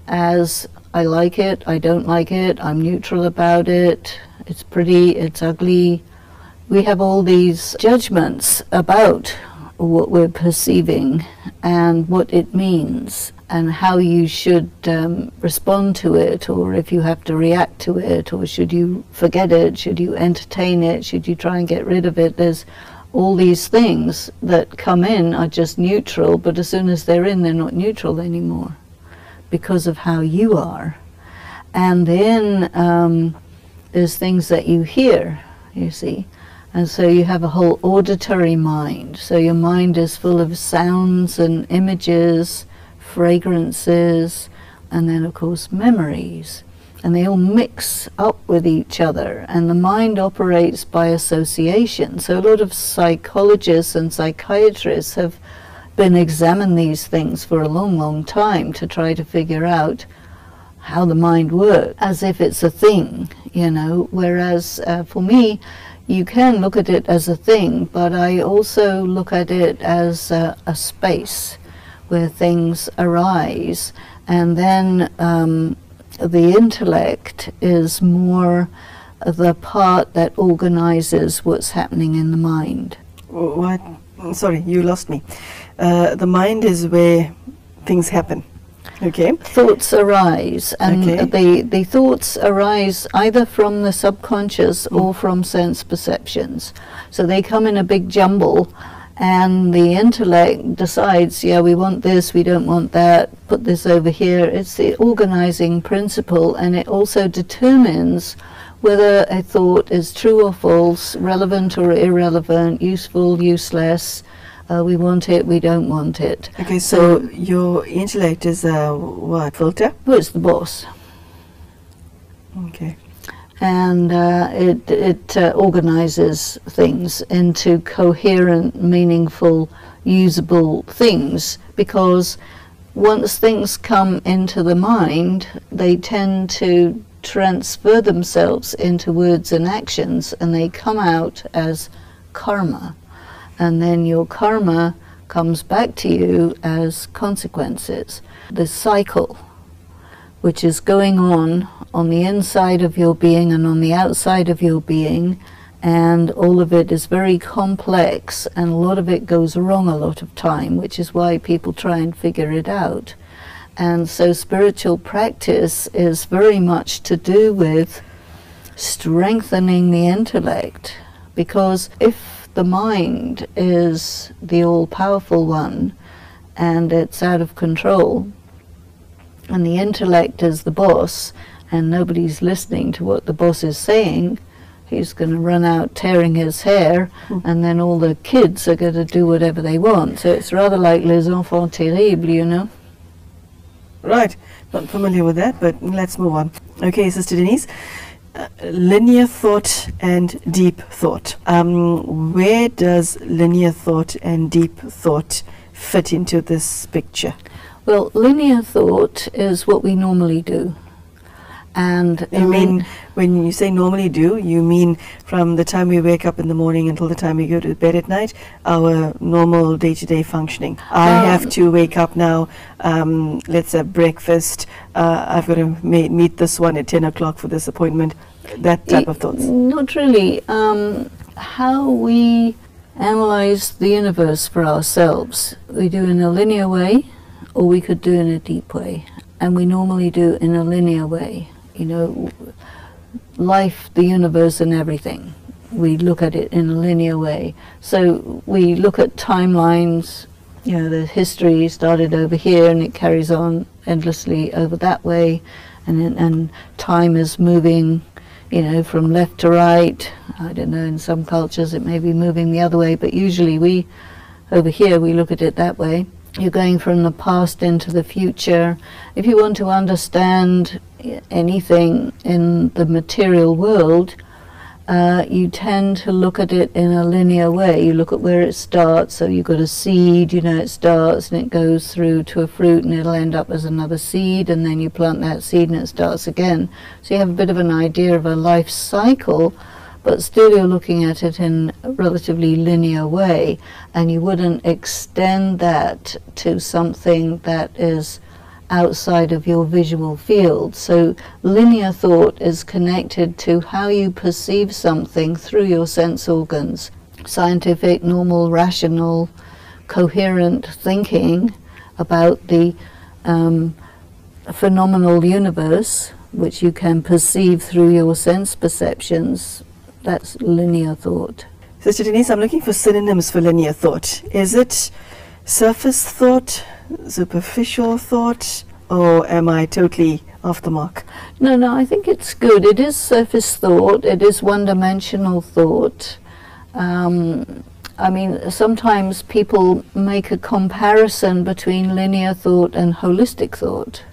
as, I like it, I don't like it, I'm neutral about it, it's pretty, it's ugly. We have all these judgments about what we're perceiving and what it means and how you should respond to it, or if you have to react to it, or should you forget it, should you entertain it, should you try and get rid of it. There's all these things that come in are just neutral, but as soon as they're in, they're not neutral anymore because of how you are. And then there's things that you hear, you see. And so you have a whole auditory mind. So your mind is full of sounds and images, fragrances, and then of course memories. And they all mix up with each other. And the mind operates by association. So a lot of psychologists and psychiatrists have been examining these things for a long, long time to try to figure out how the mind works, as if it's a thing, you know. Whereas for me, you can look at it as a thing, but I also look at it as a space where things arise. And then the intellect is more the part that organizes what's happening in the mind. What? Sorry, you lost me. The mind is where things happen. Okay. Thoughts arise, and Okay. the thoughts arise either from the subconscious or from sense perceptions. So they come in a big jumble, and the intellect decides, yeah, we want this, we don't want that, put this over here. It's the organizing principle, and it also determines whether a thought is true or false, relevant or irrelevant, useful, useless. We want it, we don't want it. Okay, so your intellect is a what, filter? Well, it's the boss. Okay. And it organizes things into coherent, meaningful, usable things, because once things come into the mind, they tend to transfer themselves into words and actions, and they come out as karma. And then your karma comes back to you as consequences. The cycle, which is going on the inside of your being and on the outside of your being, and all of it is very complex, and a lot of it goes wrong a lot of time, which is why people try and figure it out. And so spiritual practice is very much to do with strengthening the intellect, because if the mind is the all-powerful one, and it's out of control, and the intellect is the boss, and nobody's listening to what the boss is saying, he's going to run out tearing his hair, and then all the kids are going to do whatever they want. So it's rather like les enfants terribles, you know. Right. Not familiar with that, but let's move on. Okay, Sister Denise. Linear thought and deep thought. Where does linear thought and deep thought fit into this picture? Well, linear thought is what we normally do. And You mean, when you say normally do, you mean from the time we wake up in the morning until the time we go to bed at night, our normal day-to-day functioning. I have to wake up now, let's have breakfast, I've got to meet this one at 10 o'clock for this appointment, that type of thoughts. Not really. How we analyze the universe for ourselves, we do in a linear way, or we could do in a deep way. And we normally do in a linear way. You know, life, the universe and everything. We look at it in a linear way. So we look at timelines, you know, the history started over here and it carries on endlessly over that way. And time is moving, you know, from left to right. I don't know, in some cultures it may be moving the other way, but usually over here we look at it that way. You're going from the past into the future. If you want to understand anything in the material world, you tend to look at it in a linear way. You look at where it starts. So you've got a seed, you know, it starts and it goes through to a fruit and it'll end up as another seed, and then you plant that seed and it starts again. So you have a bit of an idea of a life cycle, but still you're looking at it in a relatively linear way, and you wouldn't extend that to something that is outside of your visual field. So linear thought is connected to how you perceive something through your sense organs. Scientific, normal, rational, coherent thinking about the phenomenal universe, which you can perceive through your sense perceptions, that's linear thought. Sister Denise, I'm looking for synonyms for linear thought. Is it surface thought, superficial thought, or am I totally off the mark? No, I think it's good. It is surface thought. It is one-dimensional thought. I mean, sometimes people make a comparison between linear thought and holistic thought.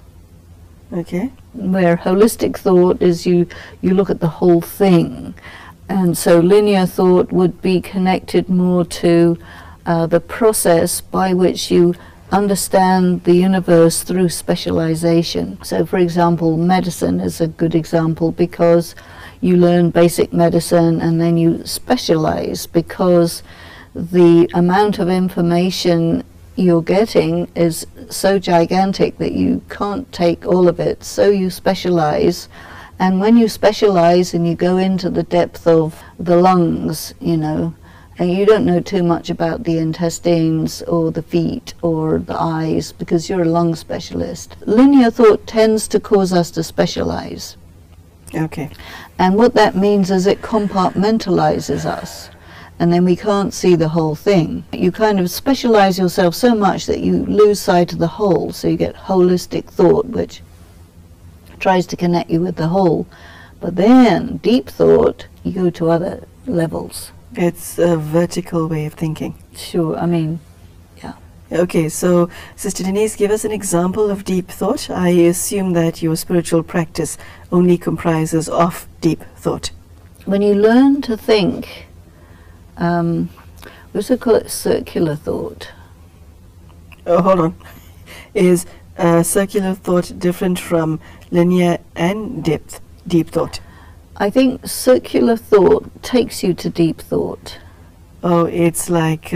Okay. Where holistic thought is you look at the whole thing. And so linear thought would be connected more to the process by which you understand the universe through specialization. So for example, medicine is a good example, because you learn basic medicine and then you specialize, because the amount of information you're getting is so gigantic that you can't take all of it, so you specialize. And when you specialize and you go into the depth of the lungs, you know, and you don't know too much about the intestines or the feet or the eyes because you're a lung specialist. Linear thought tends to cause us to specialize. Okay. And what that means is it compartmentalizes us, and then we can't see the whole thing. You kind of specialize yourself so much that you lose sight of the whole, so you get holistic thought, which tries to connect you with the whole. But then deep thought, you go to other levels. It's a vertical way of thinking. Sure, I mean, yeah. Okay, so Sister Denise, give us an example of deep thought. I assume that your spiritual practice only comprises of deep thought. When you learn to think, we also call it circular thought. Oh, hold on. Is circular thought different from linear and deep thought? I think circular thought takes you to deep thought. Oh, it's like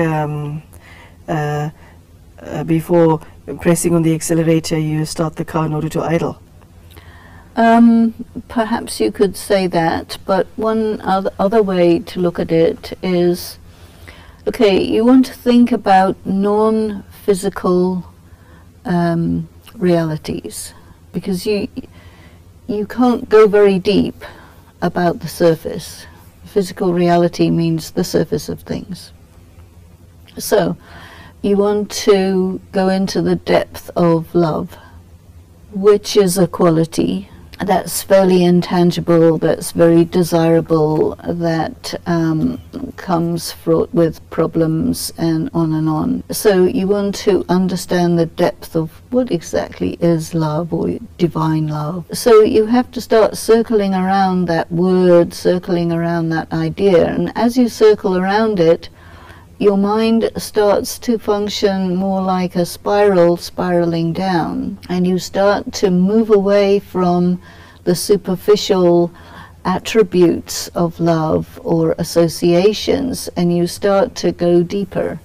before pressing on the accelerator, you start the car in order to idle. Perhaps you could say that, but one other way to look at it is, okay, you want to think about non-physical realities, because you can't go very deep about the surface. Physical reality means the surface of things. So you want to go into the depth of love, which is a quality that's fairly intangible, that's very desirable, that comes fraught with problems and on and on. So you want to understand the depth of what exactly is love or divine love. So you have to start circling around that word, circling around that idea, and as you circle around it, your mind starts to function more like a spiral, spiraling down, and you start to move away from the superficial attributes of love or associations, and you start to go deeper.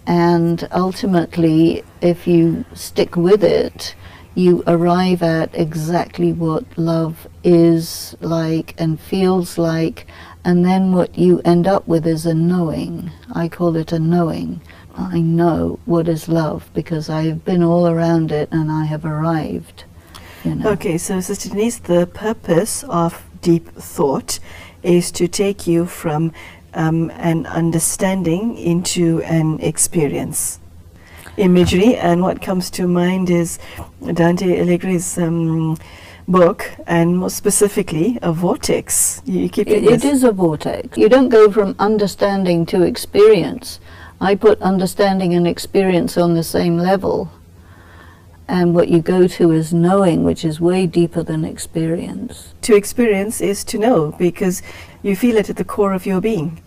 And ultimately, if you stick with it, you arrive at exactly what love is like and feels like. And then what you end up with is a knowing. I call it a knowing. I know what is love because I have been all around it and I have arrived. You know. Okay, so Sister Denise, the purpose of deep thought is to take you from an understanding into an experience. Imagery, and what comes to mind is Dante Alighieri's book, and more specifically a vortex. You keep it is a vortex. You don't go from understanding to experience. I put understanding and experience on the same level, and what you go to is knowing, which is way deeper than experience. To experience is to know, because you feel it at the core of your being.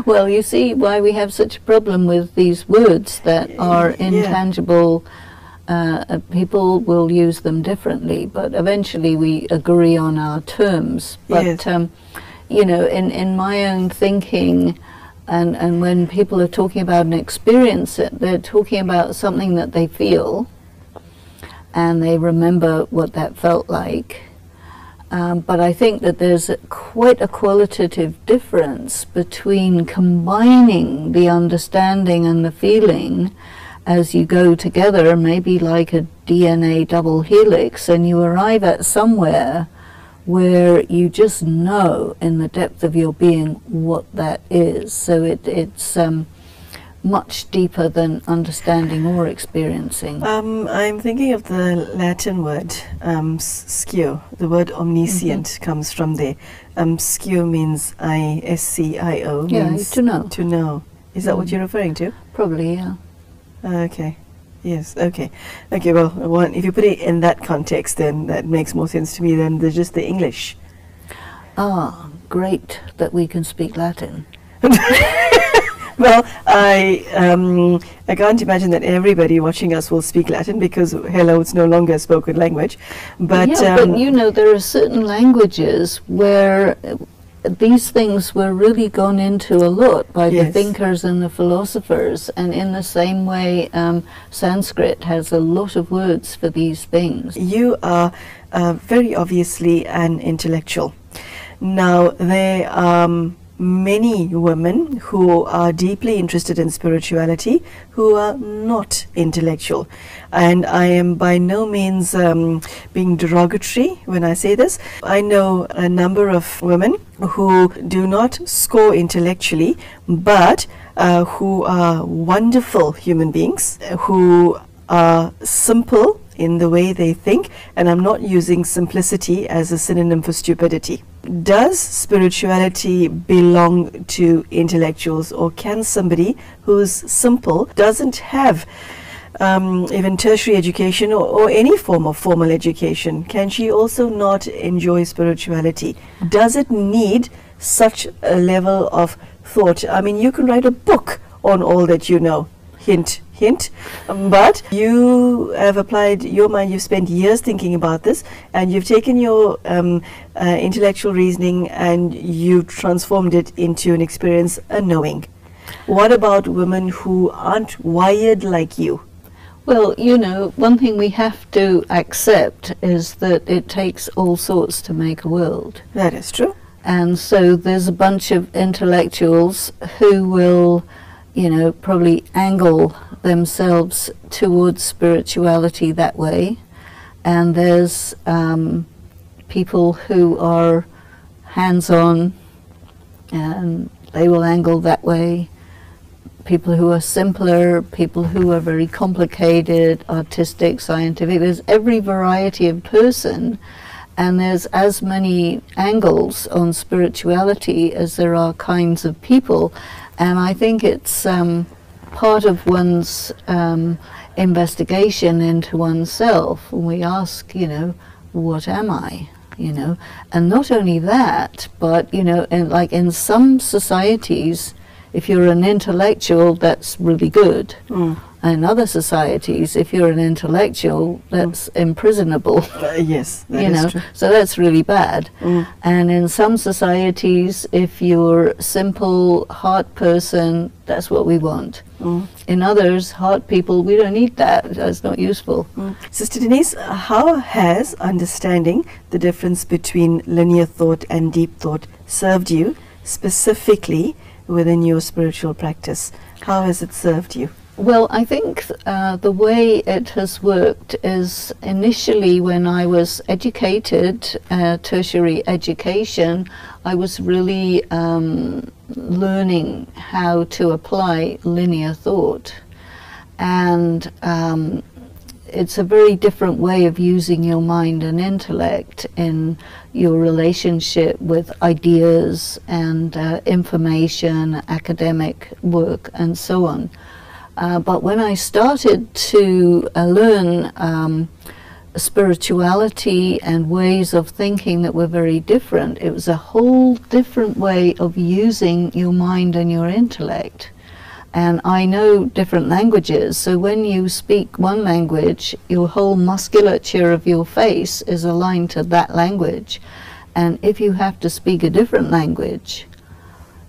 Well, you see why we have such a problem with these words that are intangible. People will use them differently, but eventually we agree on our terms. But, Yes. you know, in my own thinking, and when people are talking about an experience, they're talking about something that they feel, and they remember what that felt like. But I think that there's quite a qualitative difference between combining the understanding and the feeling as you go together, maybe like a DNA double helix, and you arrive at somewhere where you just know in the depth of your being what that is. So it's much deeper than understanding or experiencing. I'm thinking of the Latin word scio. The word omniscient comes from there. Scio means I-S-C-I-O. Yeah, means to know. To know. Is that what you're referring to? Probably, yeah. Okay. Yes, okay. Okay, well, if you put it in that context, then that makes more sense to me than just the English. Ah, great that we can speak Latin. Well, I can't imagine that everybody watching us will speak Latin, because, hello, it's no longer a spoken language. But, yeah, but you know, there are certain languages where these things were really gone into a lot by the thinkers and the philosophers, and in the same way Sanskrit has a lot of words for these things. You are very obviously an intellectual. Now, there are many women who are deeply interested in spirituality who are not intellectual, and I am by no means being derogatory when I say this. I know a number of women who do not score intellectually, but who are wonderful human beings, who are simple in the way they think, and I'm not using simplicity as a synonym for stupidity. Does spirituality belong to intellectuals, or can somebody who's simple, doesn't have even tertiary education or any form of formal education, can she also not enjoy spirituality? Does it need such a level of thought? I mean, you can write a book on all that you know. Hint, hint. But you have applied your mind, you've spent years thinking about this, and you've taken your intellectual reasoning and you've transformed it into an experience, a knowing. What about women who aren't wired like you? Well, you know, one thing we have to accept is that it takes all sorts to make a world. That is true. And so there's a bunch of intellectuals who will, you know, probably angle themselves towards spirituality that way. And there's people who are hands-on and they will angle that way. people who are simpler, people who are very complicated, artistic, scientific. There's every variety of person, and there's as many angles on spirituality as there are kinds of people. And I think it's part of one's investigation into oneself. We ask, you know, what am I? You know, and not only that, but, you know, in some societies, if you're an intellectual, that's really good. In other societies, if you're an intellectual, that's imprisonable. Yes, that you is know, true. so that's really bad. And in some societies, if you're a simple heart person, that's what we want. In others, heart people, we don't need that. That's not useful. Sister Denise, how has understanding the difference between linear thought and deep thought served you specifically within your spiritual practice? How has it served you? Well, I think the way it has worked is initially when I was educated, tertiary education, I was really learning how to apply linear thought. And it's a very different way of using your mind and intellect in your relationship with ideas and information, academic work, and so on. But when I started to learn spirituality and ways of thinking that were very different, it was a whole different way of using your mind and your intellect. And I know different languages, so when you speak one language, your whole musculature of your face is aligned to that language. And if you have to speak a different language,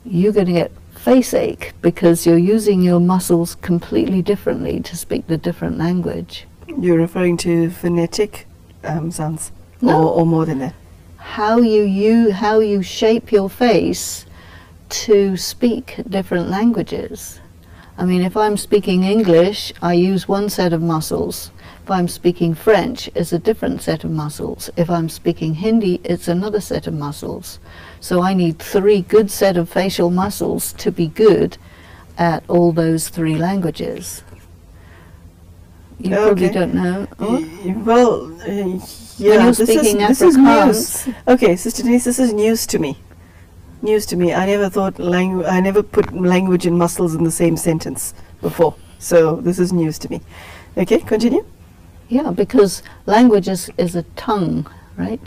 you're going to get face ache because you're using your muscles completely differently to speak the different language. You're referring to phonetic sounds, No. or more than that? How you shape your face to speak different languages. I mean, if I'm speaking English, I use one set of muscles. If I'm speaking French, it's a different set of muscles. If I'm speaking Hindi, it's another set of muscles. So I need 3 good set of facial muscles to be good at all those 3 languages. You probably don't know. Well, yeah, you're this speaking is news. Afrikaans. Okay, Sister Denise, this is news to me. News to me. I never thought I never put language and muscles in the same sentence before. So this is news to me. Okay, continue. Yeah, because language is a tongue, right?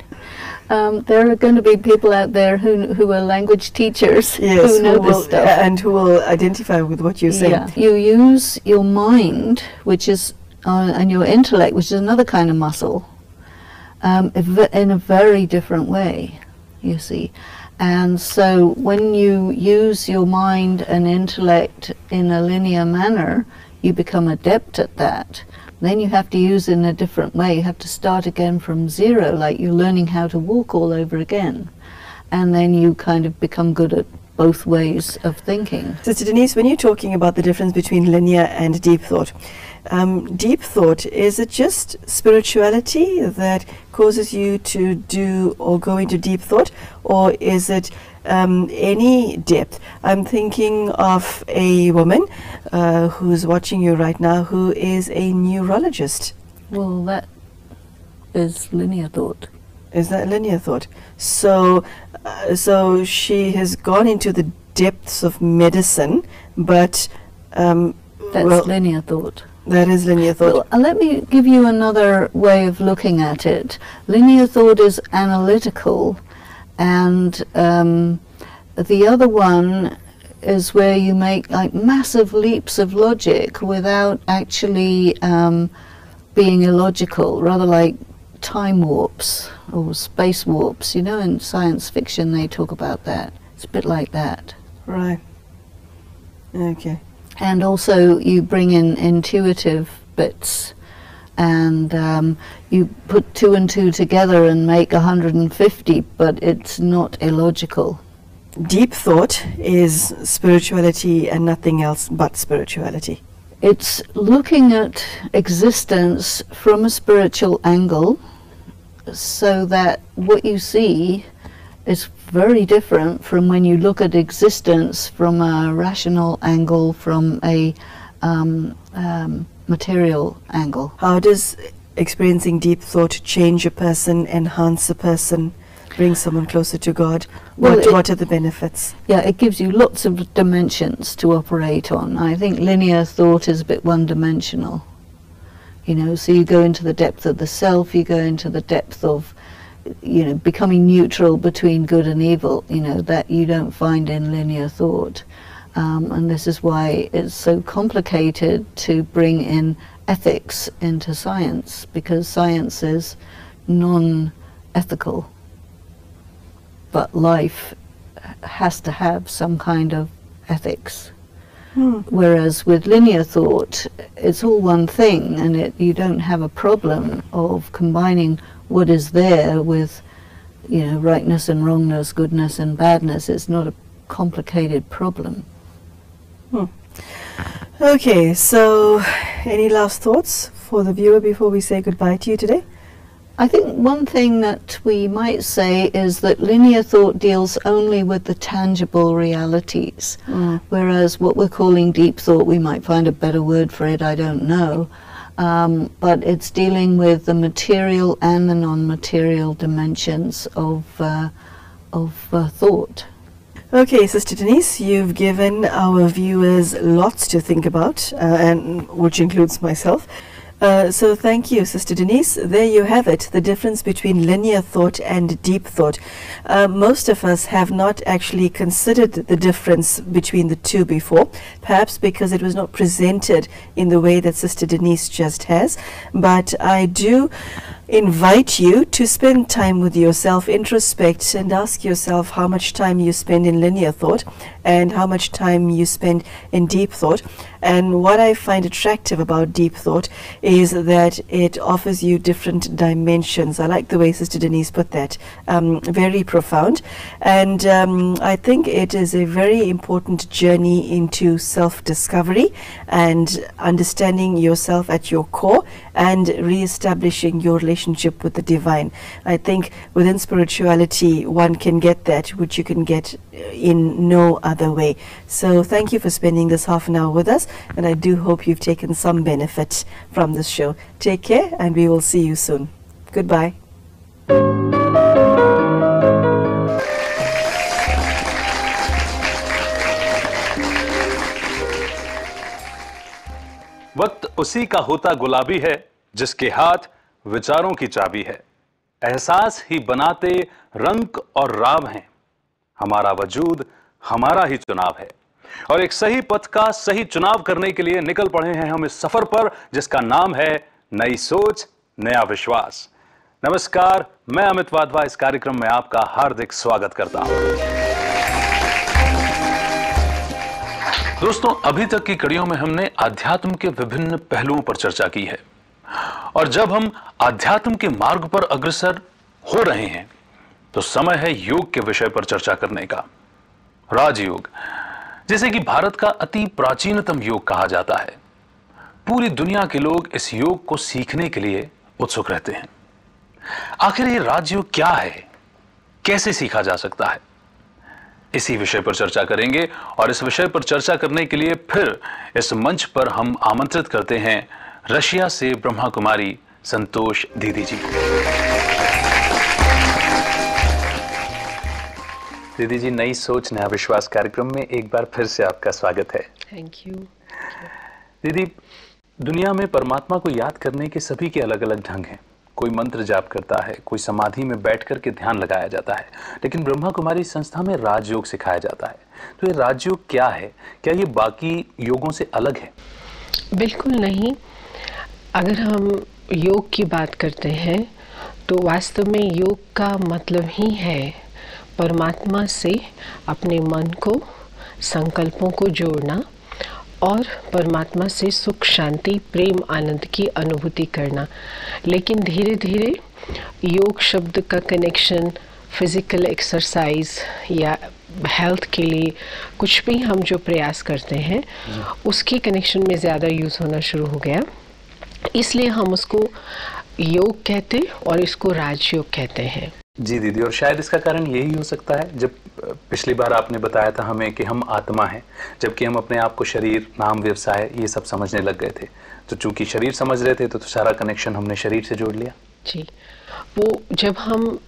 There are going to be people out there who are language teachers Yes, who know will, this stuff. and who will identify with what you're saying. Yeah. You use your mind, which is, and your intellect, which is another kind of muscle, in a very different way, you see. And so when you use your mind and intellect in a linear manner, you become adept at that. Then you have to use it in a different way. You have to start again from zero, like you're learning how to walk all over again. And then you kind of become good at both ways of thinking. Sister Denise, when you're talking about the difference between linear and deep thought, is it just spirituality that causes you to do or go into deep thought, or is it any depth? I'm thinking of a woman who's watching you right now who is a neurologist. Well, that is linear thought. Is that linear thought? So she has gone into the depths of medicine, but That's linear thought. that is linear thought. Well, let me give you another way of looking at it. Linear thought is analytical, and the other one is where you make like massive leaps of logic without actually being illogical, rather like time warps or space warps. You know, in science fiction they talk about that. It's a bit like that. Right. Okay. And also you bring in intuitive bits, and you put 2 and 2 together and make 150, but it's not illogical. Deep thought is spirituality and nothing else but spirituality. It's looking at existence from a spiritual angle, so that what you see is very different from when you look at existence from a rational angle, from a material angle. How does experiencing deep thought change a person, enhance a person, bring someone closer to God? What are the benefits? Yeah, it gives you lots of dimensions to operate on. I think linear thought is a bit one-dimensional. You know, so you go into the depth of the self, you go into the depth of, you know, becoming neutral between good and evil, you know, that you don't find in linear thought. And this is why it's so complicated to bring in ethics into science, because science is non-ethical. But life has to have some kind of ethics. Whereas with linear thought, it's all one thing, and you don't have a problem of combining what is there with, you know, rightness and wrongness, goodness and badness. It's not a complicated problem. Okay, so any last thoughts for the viewer before we say goodbye to you today? I think one thing that we might say is that linear thought deals only with the tangible realities, whereas what we're calling deep thought, we might find a better word for it, I don't know, but it's dealing with the material and the non-material dimensions of thought. Okay, Sister Denise, you've given our viewers lots to think about, and which includes myself. So thank you, Sister Denise. There you have it, the difference between linear thought and deep thought. Most of us have not actually considered the difference between the two before, perhaps because it was not presented in the way that Sister Denise just has. But I do invite you to spend time with yourself, introspect, and ask yourself how much time you spend in linear thought and how much time you spend in deep thought. And what I find attractive about deep thought is that it offers you different dimensions. I like the way Sister Denise put that. Very profound. And I think it is a very important journey into self-discovery and understanding yourself at your core and re-establishing your relationship with the divine. I think within spirituality one can get that which you can get in no other way. So thank you for spending this half an hour with us, and I do hope you've taken some benefit from this show. Take care, and we will see you soon. Goodbye. वक्त उसी का होता गुलाबी है जिसके हाथ विचारों की चाबी है। एहसास ही बनाते रंग और राव हैं। हमारा वजूद हमारा ही चुनाव है, और एक सही पथ का सही चुनाव करने के लिए निकल पड़े हैं हम इस सफर पर जिसका नाम है नई सोच नया विश्वास। नमस्कार, मैं अमित वाधवा इस कार्यक्रम में आपका हार्दिक स्वागत करता हूं। दोस्तों, अभी तक की कड़ियों में हमने आध्यात्म के विभिन्न पहलुओं पर चर्चा की है, और जब हम आध्यात्म के मार्ग पर अग्रसर हो रहे हैं तो समय है योग के विषय पर चर्चा करने का। राजयोग, जिसे कि भारत का अति प्राचीनतम योग कहा जाता है। पूरी दुनिया के लोग इस योग को सीखने के लिए उत्सुक रहते हैं। आखिर ये राजयोग क्या है, कैसे सीखा जा सकता है, इसी विषय पर चर्चा करेंगे। और इस विषय पर चर्चा करने के लिए फिर इस मंच पर हम आमंत्रित करते हैं रशिया से ब्रह्मा कुमारी संतोष दीदी जी। दीदी जी, नई सोच नया विश्वास कार्यक्रम में एक बार फिर से आपका स्वागत है। Thank you. दीदी, दुनिया में परमात्मा को याद करने के सभी के अलग अलग ढंग हैं। कोई मंत्र जाप करता है, कोई समाधि में बैठ कर के ध्यान लगाया जाता है, लेकिन ब्रह्मा कुमारी संस्था में राजयोग सिखाया जाता है। तो ये राजयोग क्या है? क्या ये बाकी योगों से अलग है? बिल्कुल नहीं। अगर हम योग की बात करते हैं तो वास्तव में योग का मतलब ही है परमात्मा से अपने मन को, संकल्पों को जोड़ना और परमात्मा से सुख, शांति, प्रेम, आनंद की अनुभूति करना। लेकिन धीरे धीरे योग शब्द का कनेक्शन फिजिकल एक्सरसाइज या हेल्थ के लिए कुछ भी हम जो प्रयास करते हैं उसके कनेक्शन में ज़्यादा यूज़ होना शुरू हो गया। इसलिए हम उसको योग कहते और इसको राजयोग कहते हैं। जी दीदी, और शायद इसका कारण यही हो सकता है, जब पिछली बार आपने बताया था हमें कि हम आत्मा हैं, जबकि हम अपने आप को शरीर, नाम, व्यवसाय ये सब समझने लग गए थे। तो चूंकि शरीर समझ रहे थे तो सारा कनेक्शन हमने शरीर से जोड़ लिया। जी, वो जब हम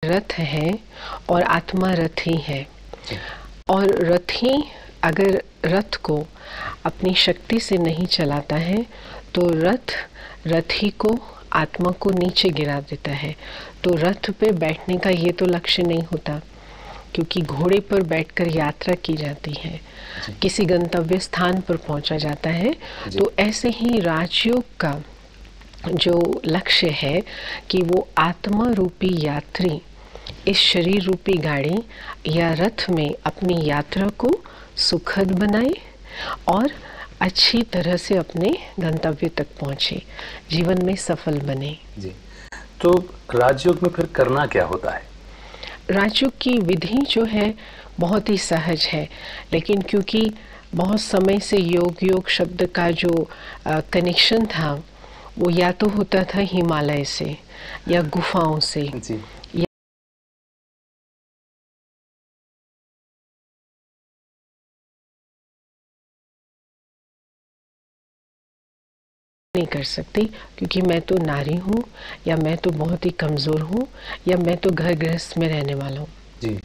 रथ है और आत्मा रथ ही है, और रथी अगर रथ को अपनी शक्ति से नहीं चलाता है तो रथी को, आत्मा को नीचे गिरा देता है। तो रथ पे बैठने का ये तो लक्ष्य नहीं होता, क्योंकि घोड़े पर बैठकर यात्रा की जाती है, किसी गंतव्य स्थान पर पहुंचा जाता है। तो ऐसे ही राजयोग का जो लक्ष्य है कि वो आत्मा रूपी यात्री इस शरीर रूपी गाड़ी या रथ में अपनी यात्रा को सुखद बनाए और अच्छी तरह से अपने गंतव्य तक पहुंचे, जीवन में सफल बने। जी, तो राजयोग में फिर करना क्या होता है? राजयोग की विधि जो है बहुत ही सहज है, लेकिन क्योंकि बहुत समय से योग शब्द का जो कनेक्शन था वो या तो होता था हिमालय से या गुफाओं से, जी, नहीं कर सकती, क्योंकि मैं तो नारी हूँ, या मैं तो बहुत ही कमज़ोर हूँ, या मैं तो घर गृहस्थ में रहने वाला हूँ। जी।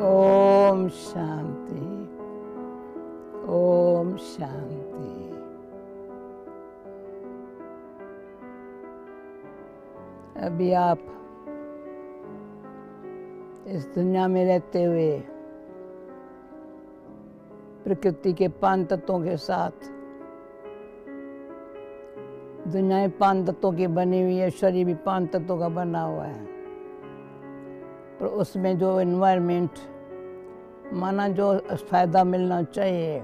ओम शांति, ओम शांति। अभी आप इस दुनिया में रहते हुए प्रकृति के 5 तत्वों के साथ, दुनिया 5 तत्वों की बनी हुई है, शरीर भी 5 तत्वों का बना हुआ है, पर उसमें जो एनवायरनमेंट माना जो फायदा मिलना चाहिए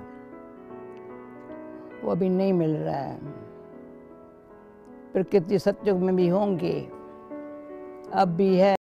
वो अभी नहीं मिल रहा है। प्रकृति सतयुग में भी होंगे, अब भी है,